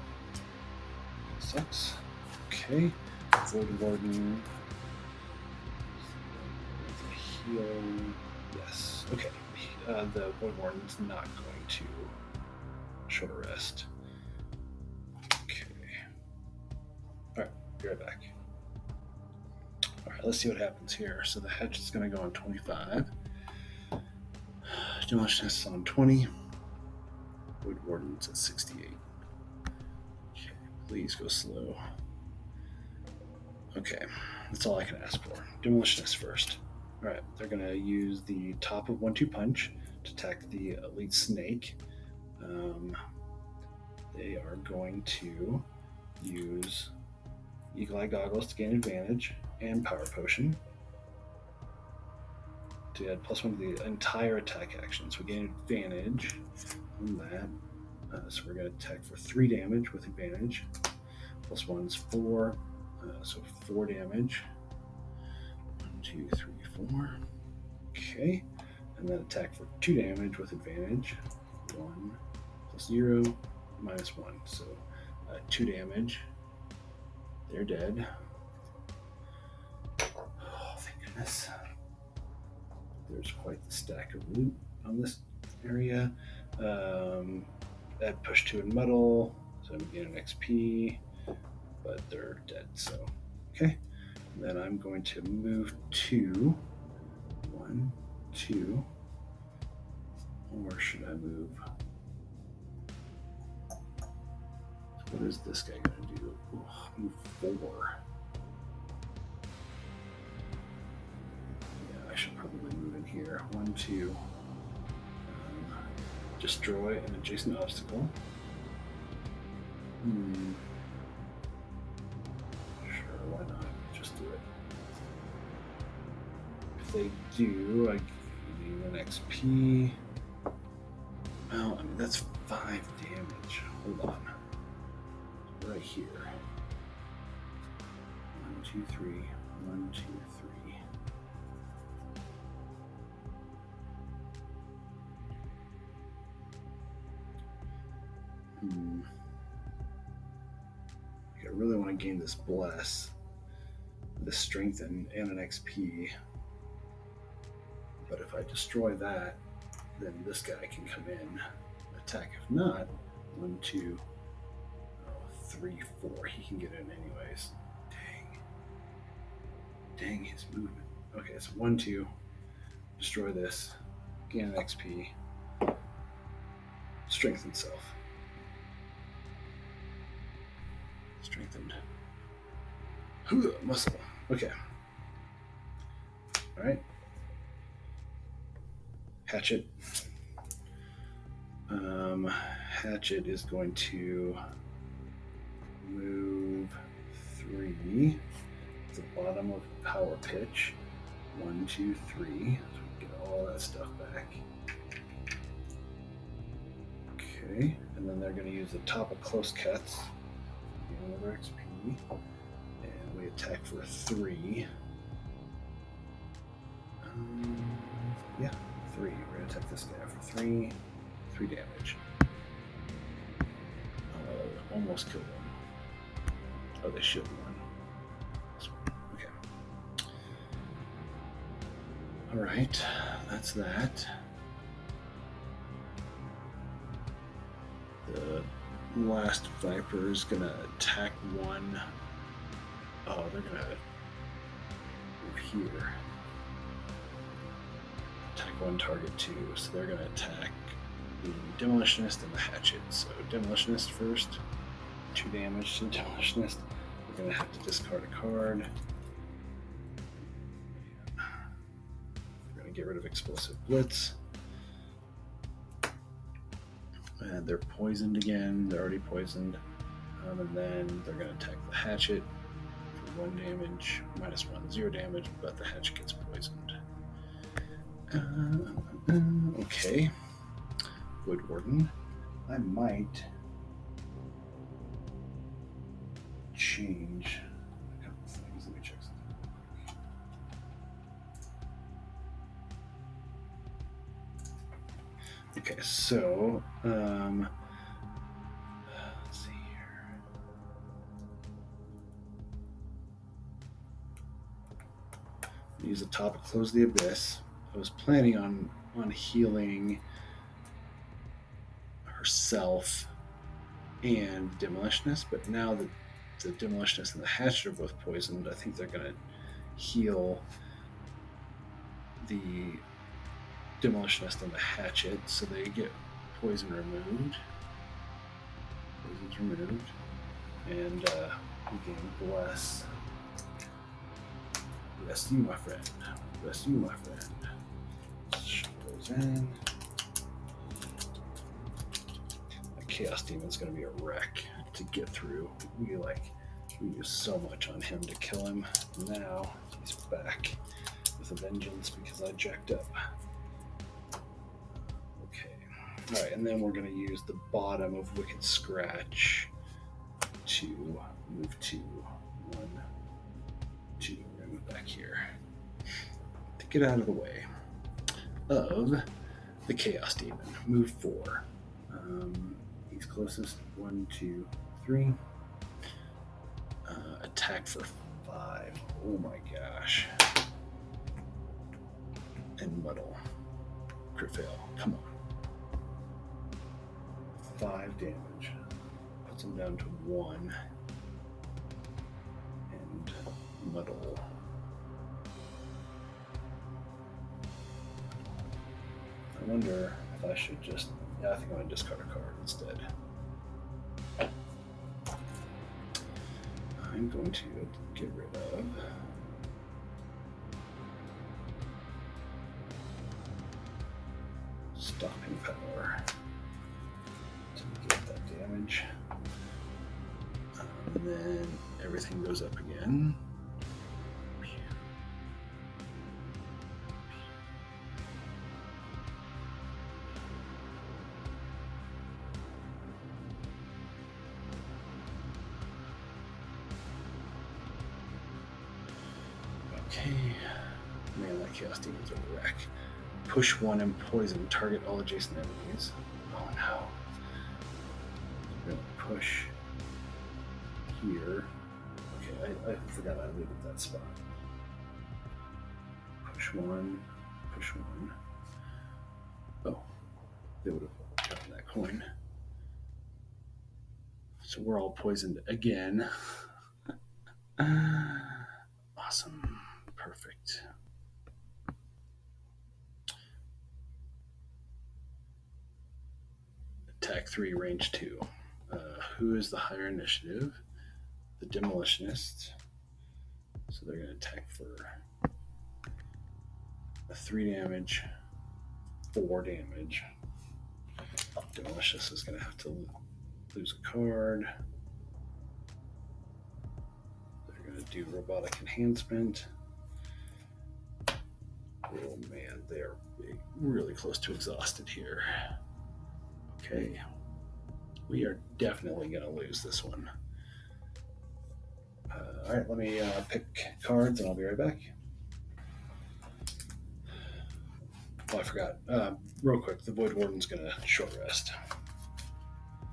Sucks. Okay. Voidwarden. Heal. Yes. Okay. The Voidwarden's not going to short rest. Okay. Alright, be right back. Alright, let's see what happens here. So the Hatchet's going to go on 25. Demolitionist on 20. Voidwarden's at 68. Okay, please go slow. Okay, that's all I can ask for. Demolitionist first. Alright, they're going to use the top of 1-2 punch to attack the elite snake. They are going to use Eagle Eye Goggles to gain advantage and Power Potion to add +1 to the entire attack action. So we gain advantage on that. So we're going to attack for 3 damage with advantage. +1's 4. So 4 damage. 1, 2, 3, 4. Okay. And then attack for 2 damage with advantage. 1 + 0 -1. So 2 damage. They're dead. Oh, thank goodness. There's quite the stack of loot on this area. Add push 2 and muddle, so I'm getting an XP, but they're dead, so okay. And then I'm going to move 2. 1, 2. Or should I move? What is this guy going to do? Move 4. Yeah, I should probably move in here. 1, 2. Destroy an adjacent obstacle. Sure, why not? Just do it. If they do, I give you an XP. Well, I mean, that's 5 damage. Hold on. Right here. 1, 2, 3. 1, 2, 3. I really want to gain this bless, this strengthen, and an XP. But if I destroy that, then this guy can come in, attack. If not, 1, 2, 3, 4. He can get in anyways. Dang his movement. Okay, so 1, 2. Destroy this. Gain an XP. Strengthen self. Strengthened. Muscle. Okay. Alright. Hatchet. Hatchet is going to move 3 at the bottom of the power pitch. 1, 2, 3. So we get all that stuff back. Okay, and then they're going to use the top of close cuts. Another XP. And we attack for 3. Yeah, 3. We're going to attack this guy for 3. 3 damage. Almost killed one. Oh, they shielded one. This one. Okay. Alright, that's that. The last Viper is going to attack 1. Oh, they're going to move here. Attack 1, target 2. So they're going to attack the Demolitionist and the Hatchet. So Demolitionist first. 2 damage to Demolitionist. We're going to have to discard a card. We're going to get rid of Explosive Blitz. And they're poisoned again. They're already poisoned. And then they're going to attack the Hatchet for 1 damage, -1, 0 damage, but the Hatchet gets poisoned. Okay. Voidwarden. I might change a couple things. Let me check something. Okay, so let's see here. Use the top to close the abyss. I was planning on healing herself and Demolitionist, but now that the Demolitionist and the Hatchet are both poisoned, I think they're going to heal the Demolitionist and the Hatchet, so they get poison removed. Poison's removed. And we gain Bless. Bless you, my friend. Bless you, my friend. Shove those in. The Chaos Demon's going to be a wreck to get through. We use so much on him to kill him. Now he's back with a vengeance because I jacked up. Okay. Alright, and then we're going to use the bottom of Wicked Scratch to move to 1, 2, move back here. To get out of the way of the Chaos Demon. Move 4. He's closest. 1, 2, 3. Attack for 5. Oh my gosh. And muddle. Crit fail. Come on. 5 damage. Puts him down to 1. And muddle. I wonder if I should just... Yeah, I think I'm going to discard a card instead. I'm going to get rid of Stopping Power to get that damage. And then everything goes up again. Okay, man, that Chaos Demon's a wreck. Push 1 and poison. Target all adjacent enemies. Oh no. I'm going to push here. Okay, I forgot I lived at that spot. Push 1. Push 1. Oh, they would have gotten that coin. So we're all poisoned again. Awesome. Perfect. Attack 3, range 2. Who is the higher initiative? The Demolitionist. So they're going to attack for 3 damage, 4 damage. Demolitionist is going to have to lose a card. They're going to do Robotic Enhancement. Oh man, they're really close to exhausted here. Okay. We are definitely going to lose this one. Alright, let me pick cards and I'll be right back. Oh, I forgot. Real quick, the Voidwarden's going to short rest.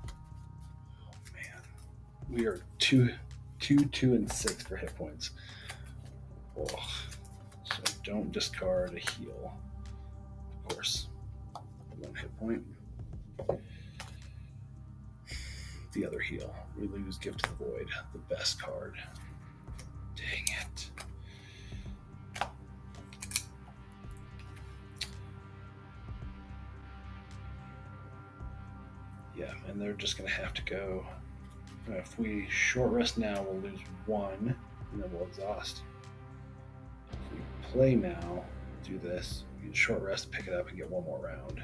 Oh man. We are 2, 2, and 6 for hit points. Oh. So don't discard a heal. Of course. 1 hit point. The other heal. We lose Gift to the Void, the best card. Dang it. Yeah, and they're just going to have to go. If we short rest now, we'll lose 1, and then we'll exhaust. If we play now, do this, we can short rest, pick it up, and get 1 more round.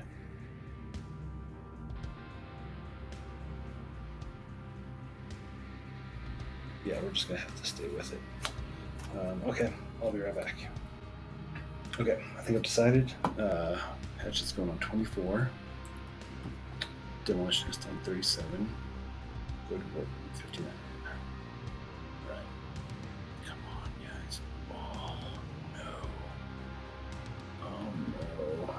Yeah, we're just going to have to stay with it. Okay, I'll be right back. Okay, I think I've decided. Hatchet's going on 24. Demolitionist on 37. Voidwarden 59. Right. Come on, guys. Oh, no. Oh, no.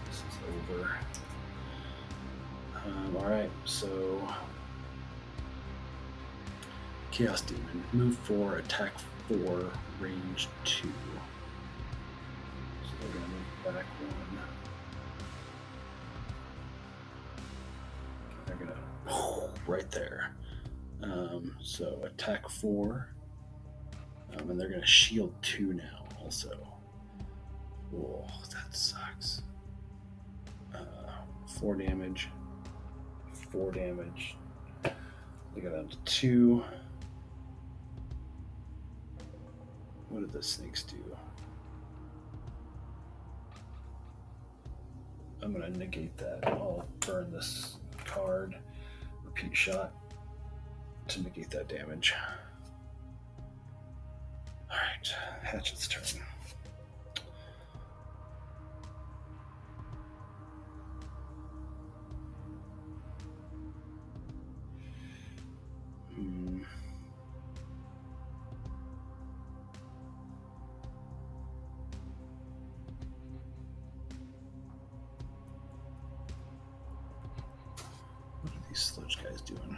This is over. Alright, so... Chaos Demon. Move 4, attack 4, range 2. So they're going to move back 1. They're going to... right there. So attack 4. And they're going to shield 2 now also. Oh, that sucks. 4 damage, 4 damage. They go down to 2. What did the snakes do? I'm going to negate that. I'll burn this card. Repeat shot to negate that damage. Alright, Hatchet's turn. What are these sludge guys doing?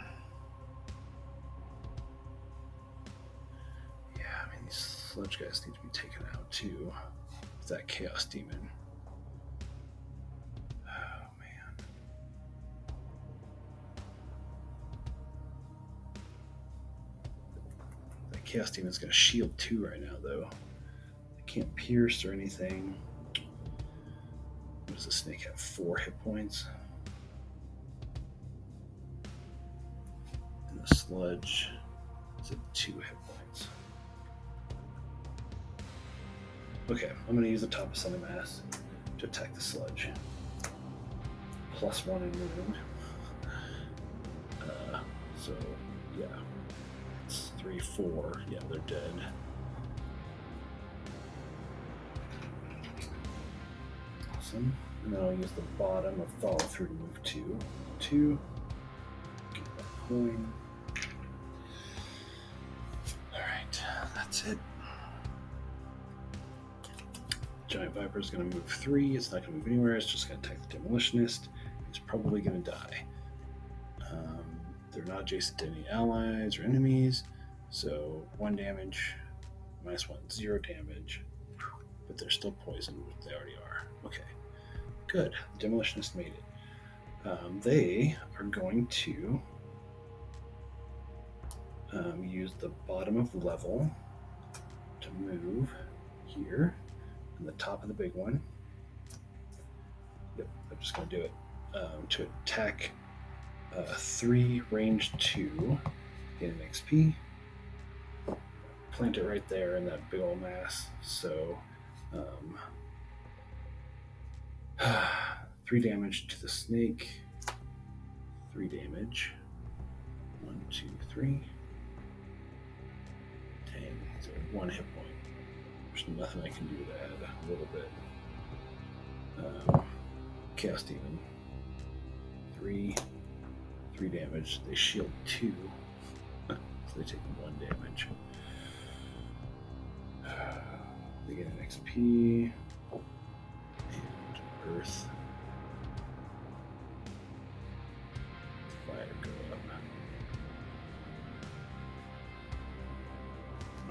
Yeah, I mean, these sludge guys need to be taken out too. With that chaos demon. Oh man. That chaos demon's gonna shield 2 right now though. They can't pierce or anything. What does the snake have? 4 hit points. And the sludge is at 2 hit points. Okay, I'm going to use the top of Sunny Mass to attack the sludge. +1 in wound. So, yeah. It's 3, 4. Yeah, they're dead. Awesome. And then I'll use the bottom of follow through to move 2. 2. Get that coin. Alright, that's it. Giant Viper is going to move 3. It's not going to move anywhere. It's just going to attack the Demolitionist. He's probably going to die. They're not adjacent to any allies or enemies. So 1 damage, -1, 0 damage. But they're still poisoned. They already are. Okay, good. The Demolitionist made it. They are going to use the bottom of level to move here. On the top of the big one. Yep, I'm just going to do it. To attack 3, range 2, get an XP. Plant it right there in that big old mass. So, 3 damage to the snake. 3 damage. 1, 2, 3. Dang, he's at 1 hit point. There's nothing I can do to add a little bit. Chaos Demon. 3 damage. They shield 2. So they take 1 damage. They get an XP. And Earth. Fire go up.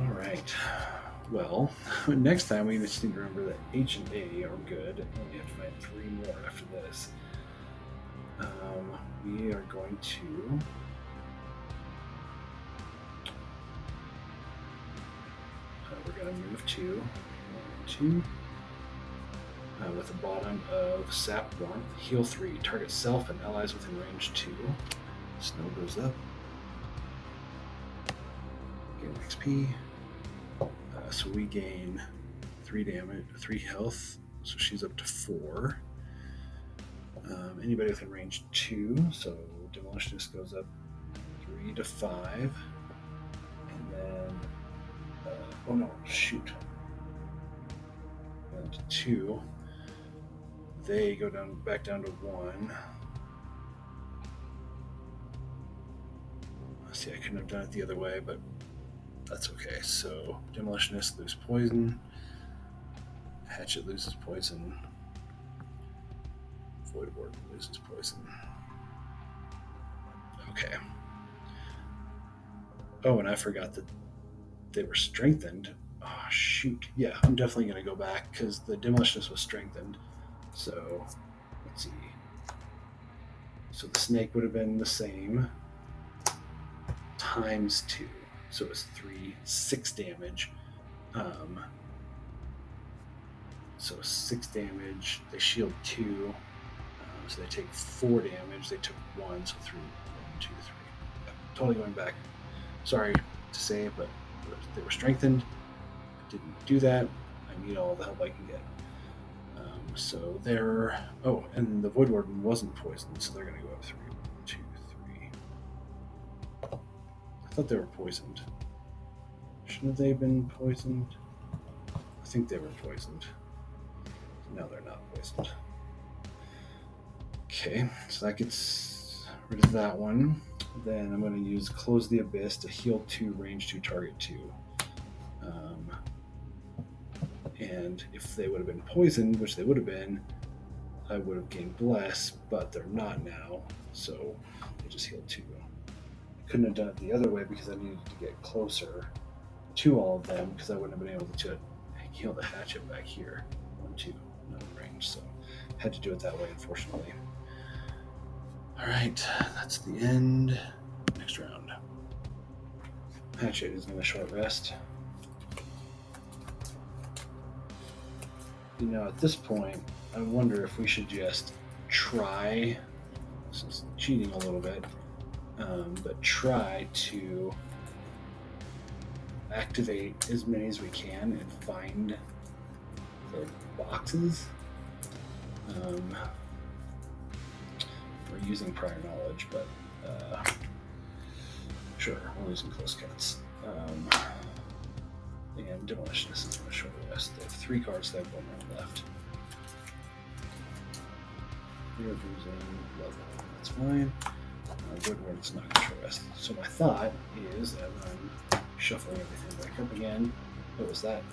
Alright. Well, next time we just need to remember that H and A are good, and we have to find 3 more after this. We are going to we're going to move 2, 2, with the bottom of Sap Warmth, heal 3, target self and allies within range 2. Snow goes up. Get an XP. So we gain 3 damage, 3 health. So she's up to 4. Anybody within range 2. So Demolitionist goes up 3 to 5. And then, oh no, shoot. Down to 2. They go down back down to 1. See, I couldn't have done it the other way, but that's okay. So Demolitionist loses poison. Hatchet loses poison. Voidwarden loses poison. Okay. Oh, and I forgot that they were strengthened. Oh, shoot. Yeah, I'm definitely going to go back because the Demolitionist was strengthened. So, let's see. So the snake would have been the same times 2. So it was 6 damage. So 6 damage. They shield 2. So they take 4 damage. They took 1, so 3, 1, 2, 3. Totally going back. Sorry to say, but they were strengthened. Didn't do that. I need all the help I can get. So they're... Oh, and the Voidwarden wasn't poisoned, so they're going to go up 3. 1, 2, 3. I thought they were poisoned. Shouldn't they have been poisoned? I think they were poisoned. No, they're not poisoned. Okay, so that gets rid of that one. Then I'm going to use Close the Abyss to heal 2, range 2, target 2. And if they would have been poisoned, which they would have been, I would have gained Bless, but they're not now, so they just heal 2. I couldn't have done it the other way because I needed to get closer to all of them because I wouldn't have been able to heal the Hatchet back here. 1, 2, no range, so I had to do it that way, unfortunately. Alright, that's the end. Next round. Hatchet is going to short rest. You know, at this point, I wonder if we should just try, this is cheating a little bit, but try to activate as many as we can and find the boxes. We're using prior knowledge, but sure, we're using close cuts. And Demolitionist is going to short rest. They have 3 cards, they have 1 round left. We're losing level, that's fine. Woodward's not going to short rest. So my thought is that I'm shuffling everything back up again. What was that?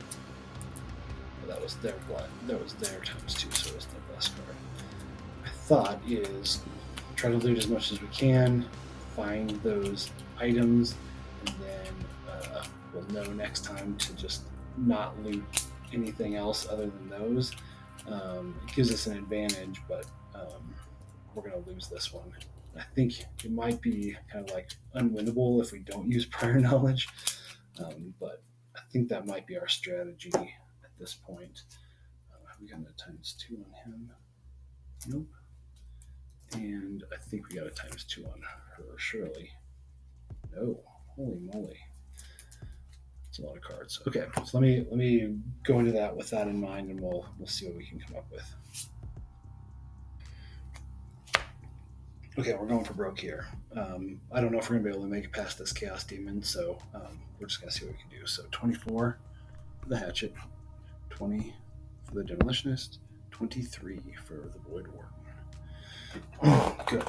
Well, that was their blood. That was their times 2, so it was their blast card. My thought is try to loot as much as we can, find those items, and then we'll know next time to just not loot anything else other than those. It gives us an advantage, but we're going to lose this one. I think it might be kind of like unwinnable if we don't use prior knowledge, but I think that might be our strategy at this point. Have we got a times 2 on him? Nope. And I think we got a times 2 on her, surely. No. Holy moly. It's a lot of cards. Okay, so let me go into that with that in mind, and we'll see what we can come up with. Okay, we're going for broke here. I don't know if we're going to be able to make it past this Chaos Demon, so we're just going to see what we can do. So 24 for the Hatchet, 20 for the Demolitionist, 23 for the Voidwarden. Good.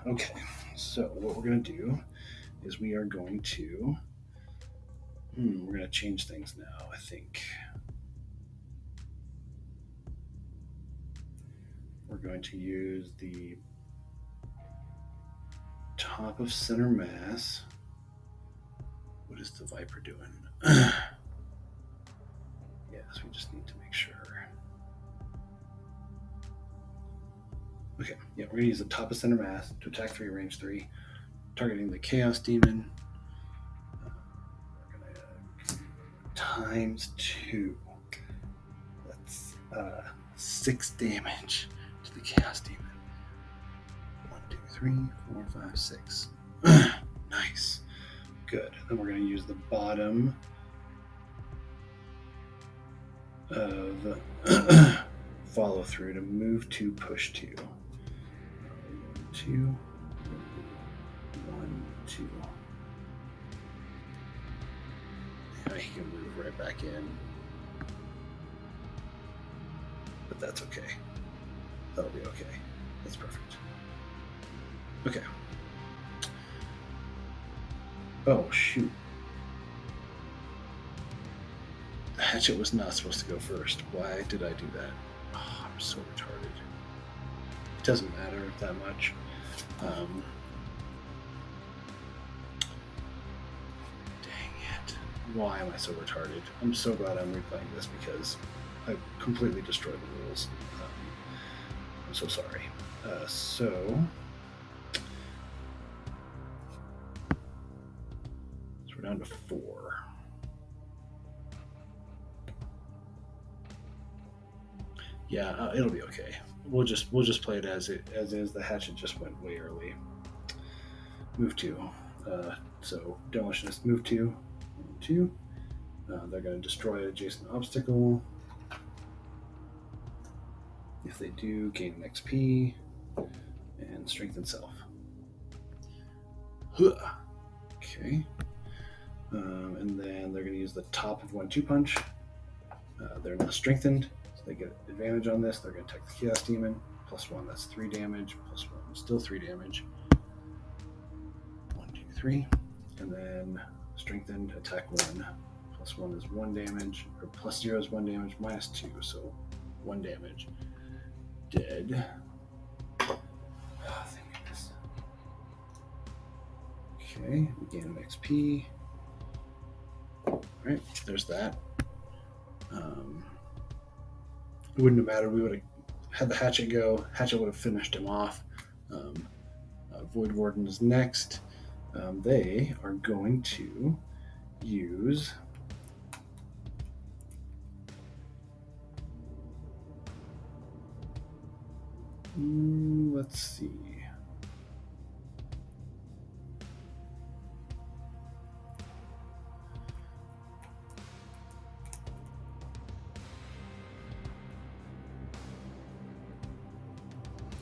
Okay, so what we're going to do is we are going to... we're going to change things now, I think. We're going to use the top of center mass. What is the Viper doing? Yes, we just need to make sure. Okay, yeah, we're going to use the top of center mass to attack 3, range 3, targeting the Chaos Demon. We're going to times 2. That's 6 damage to the Chaos Demon. 1, 2, 3, 4, 5, 6. Nice. Good. Then we're going to use the bottom of follow through to move 2, push 2. 1, 2, 1, 2. Now he can move right back in. But that's okay. That'll be okay. That's perfect. Okay. Oh, shoot. The Hatchet was not supposed to go first. Why did I do that? Oh, I'm so retarded. It doesn't matter that much. Dang it. Why am I so retarded? I'm so glad I'm replaying this because I completely destroyed the rules. I'm so sorry. So we're down to 4. Yeah, it'll be okay. We'll just play it as is. The hatchet just went way early. Move two. So demolitionist move two. Two. They're going to destroy an adjacent obstacle. If they do, gain an XP and strengthen self. Okay. And then they're going to use the top of 1-2 punch. They're now strengthened, so they get advantage on this. They're going to attack the Chaos Demon. +1, that's 3 damage. +1, still 3 damage. 1, 2, 3. And then strengthened, attack 1. +1 is 1 damage, or +0 is 1 damage, -2, so 1 damage. Dead. Oh, thank goodness. Okay, we gain an XP. Alright, there's that. It wouldn't have mattered. We would have had the Hatchet go. Hatchet would have finished him off. Voidwarden is next. They are going to use... let's see.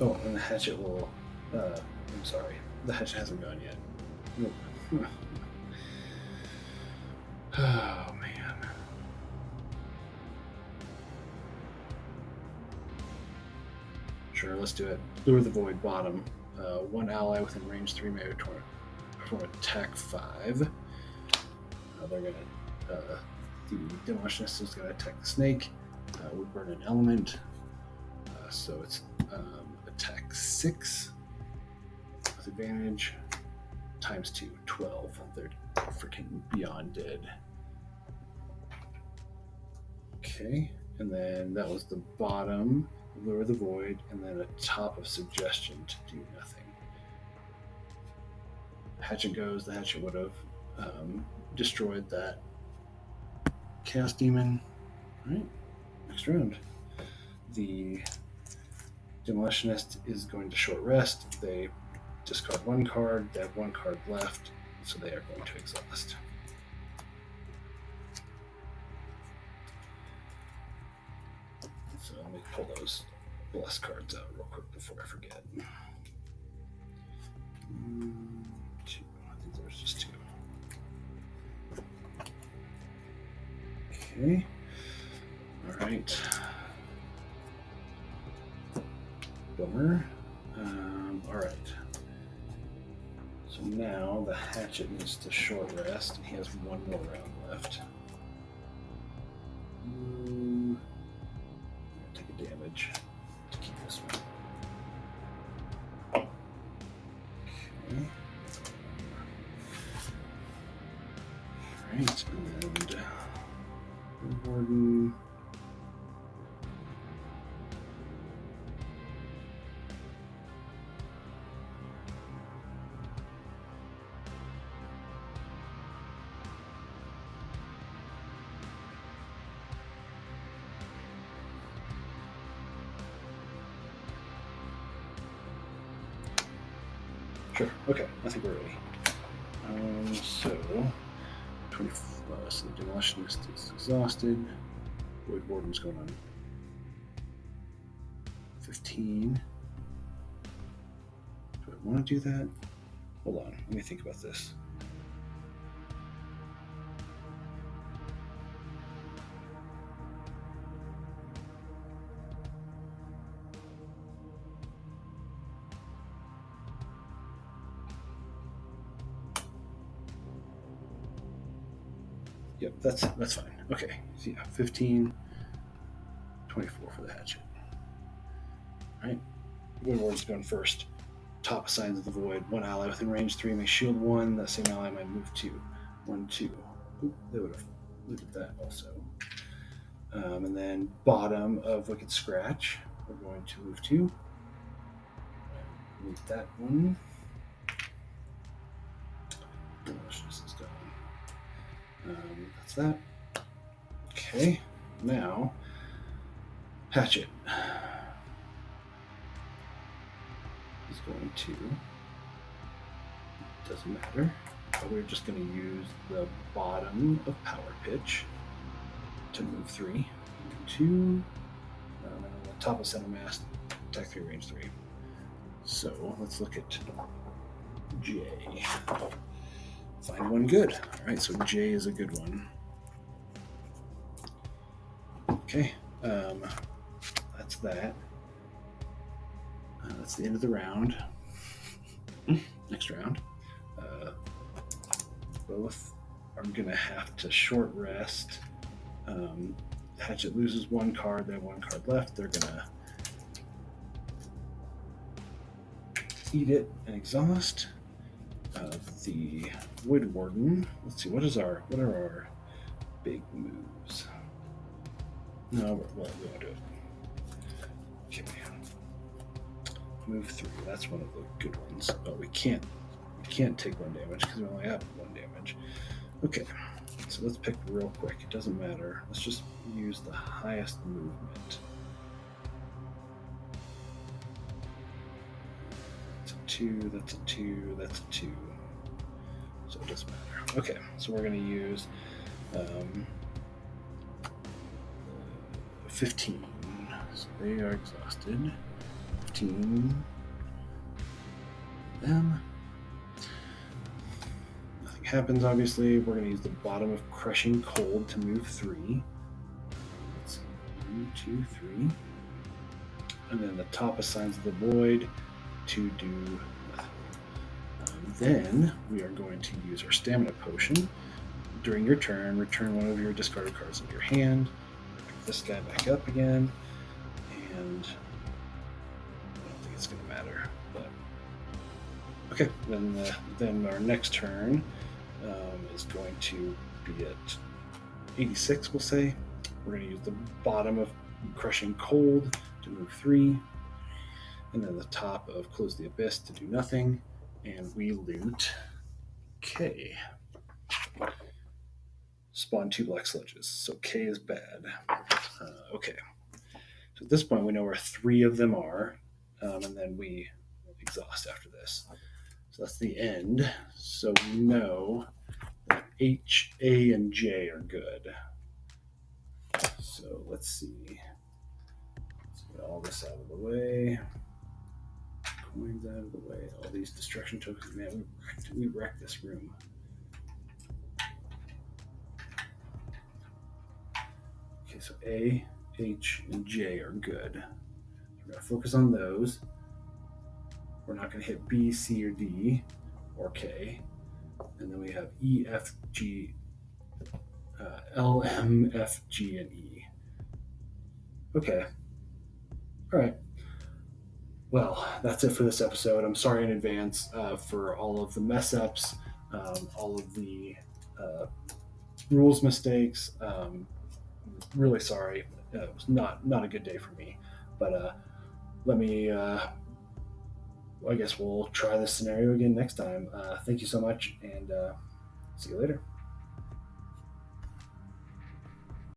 Oh, and the Hatchet will... I'm sorry. The Hatchet hasn't gone yet. Nope. Oh, man. Sure, let's do it. Lure the Void, bottom. 1 ally within range 3 may perform attack 5. They're going to... the Demolitionist is going to attack the snake. We burn an element. So it's attack 6 with advantage ×2, 12. They're freaking beyond dead. Okay, and then that was the bottom, Lure the Void, and then a top of Suggestion to do nothing. Hatchet goes. The Hatchet would have destroyed that Chaos Demon. All right, next round. The Demolitionist is going to short rest. They discard 1 card. They have 1 card left, so they are going to exhaust. So let me pull those bless cards out real quick before I forget. 2. I think there's just 2. Okay. All right. Bummer. All right. So now the Hatchet needs to short rest. He has 1 more round left. Take a damage to keep this one. Okay. All right, and Voidwarden. Sure. Okay. I think we're ready. So, 20. So the Demolitionist is exhausted. Voidwarden's going on 15. Do I want to do that? Hold on. Let me think about this. Yep, that's fine. Okay, so yeah, 15, 24 for the Hatchet. All right, Voidwarden's going first. Top Signs of the Void. 1 ally within range 3 may shield 1. That same ally might move 2. 1, 2. Oop, they would have looked at that also. And then bottom of Wicked Scratch, we're going to move 2. Move that one. Demolishness is gone. That's that. Okay, now Hatchet is going to, doesn't matter, but we're just going to use the bottom of power pitch to move 3, 2, and then the top of center mass, attack 3, range 3. So let's look at J. Find one good. All right, so J is a good one. Okay, that's that. That's the end of the round. Next round. Both are going to have to short rest. Hatchet loses 1 card, they have 1 card left. They're going to eat it and exhaust. The Voidwarden. Let's see, what are our big moves? No, we won't do it. Okay. Move 3. That's one of the good ones. But we can't take 1 damage because we only have 1 damage. Okay. So let's pick real quick. It doesn't matter. Let's just use the highest movement. That's a 2, that's a 2, that's a 2. So it doesn't matter. Okay, so we're going to use 15. So they are exhausted. 15. Them. Nothing happens, obviously. We're going to use the bottom of Crushing Cold to move 3. That's 1, 2, 3. And then the top of Signs of the Void to do nothing. Then we are going to use our Stamina Potion. During your turn, return one of your discarded cards into your hand. Pick this guy back up again. And I don't think it's going to matter. But okay, then our next turn is going to be at 86, we'll say. We're going to use the bottom of Crushing Cold to move 3. And then the top of Close the Abyss to do nothing. And we loot K. Spawn 2 black sludges. So K is bad. Okay. So at this point, we know where 3 of them are. And then we exhaust after this. So that's the end. So we know that H, A, and J are good. So let's see. Let's get all this out of the way. Coins out of the way. All these destruction tokens. Man, we wrecked this room. Okay, so A, H, and J are good. We're going to focus on those. We're not going to hit B, C, or D, or K. And then we have E, F, G, L, M, F, G, and E. Okay. All right. Well, that's it for this episode. I'm sorry in advance for all of the mess ups, all of the rules mistakes. Really sorry. It was not a good day for me. But let me, I guess we'll try this scenario again next time. Thank you so much, and see you later.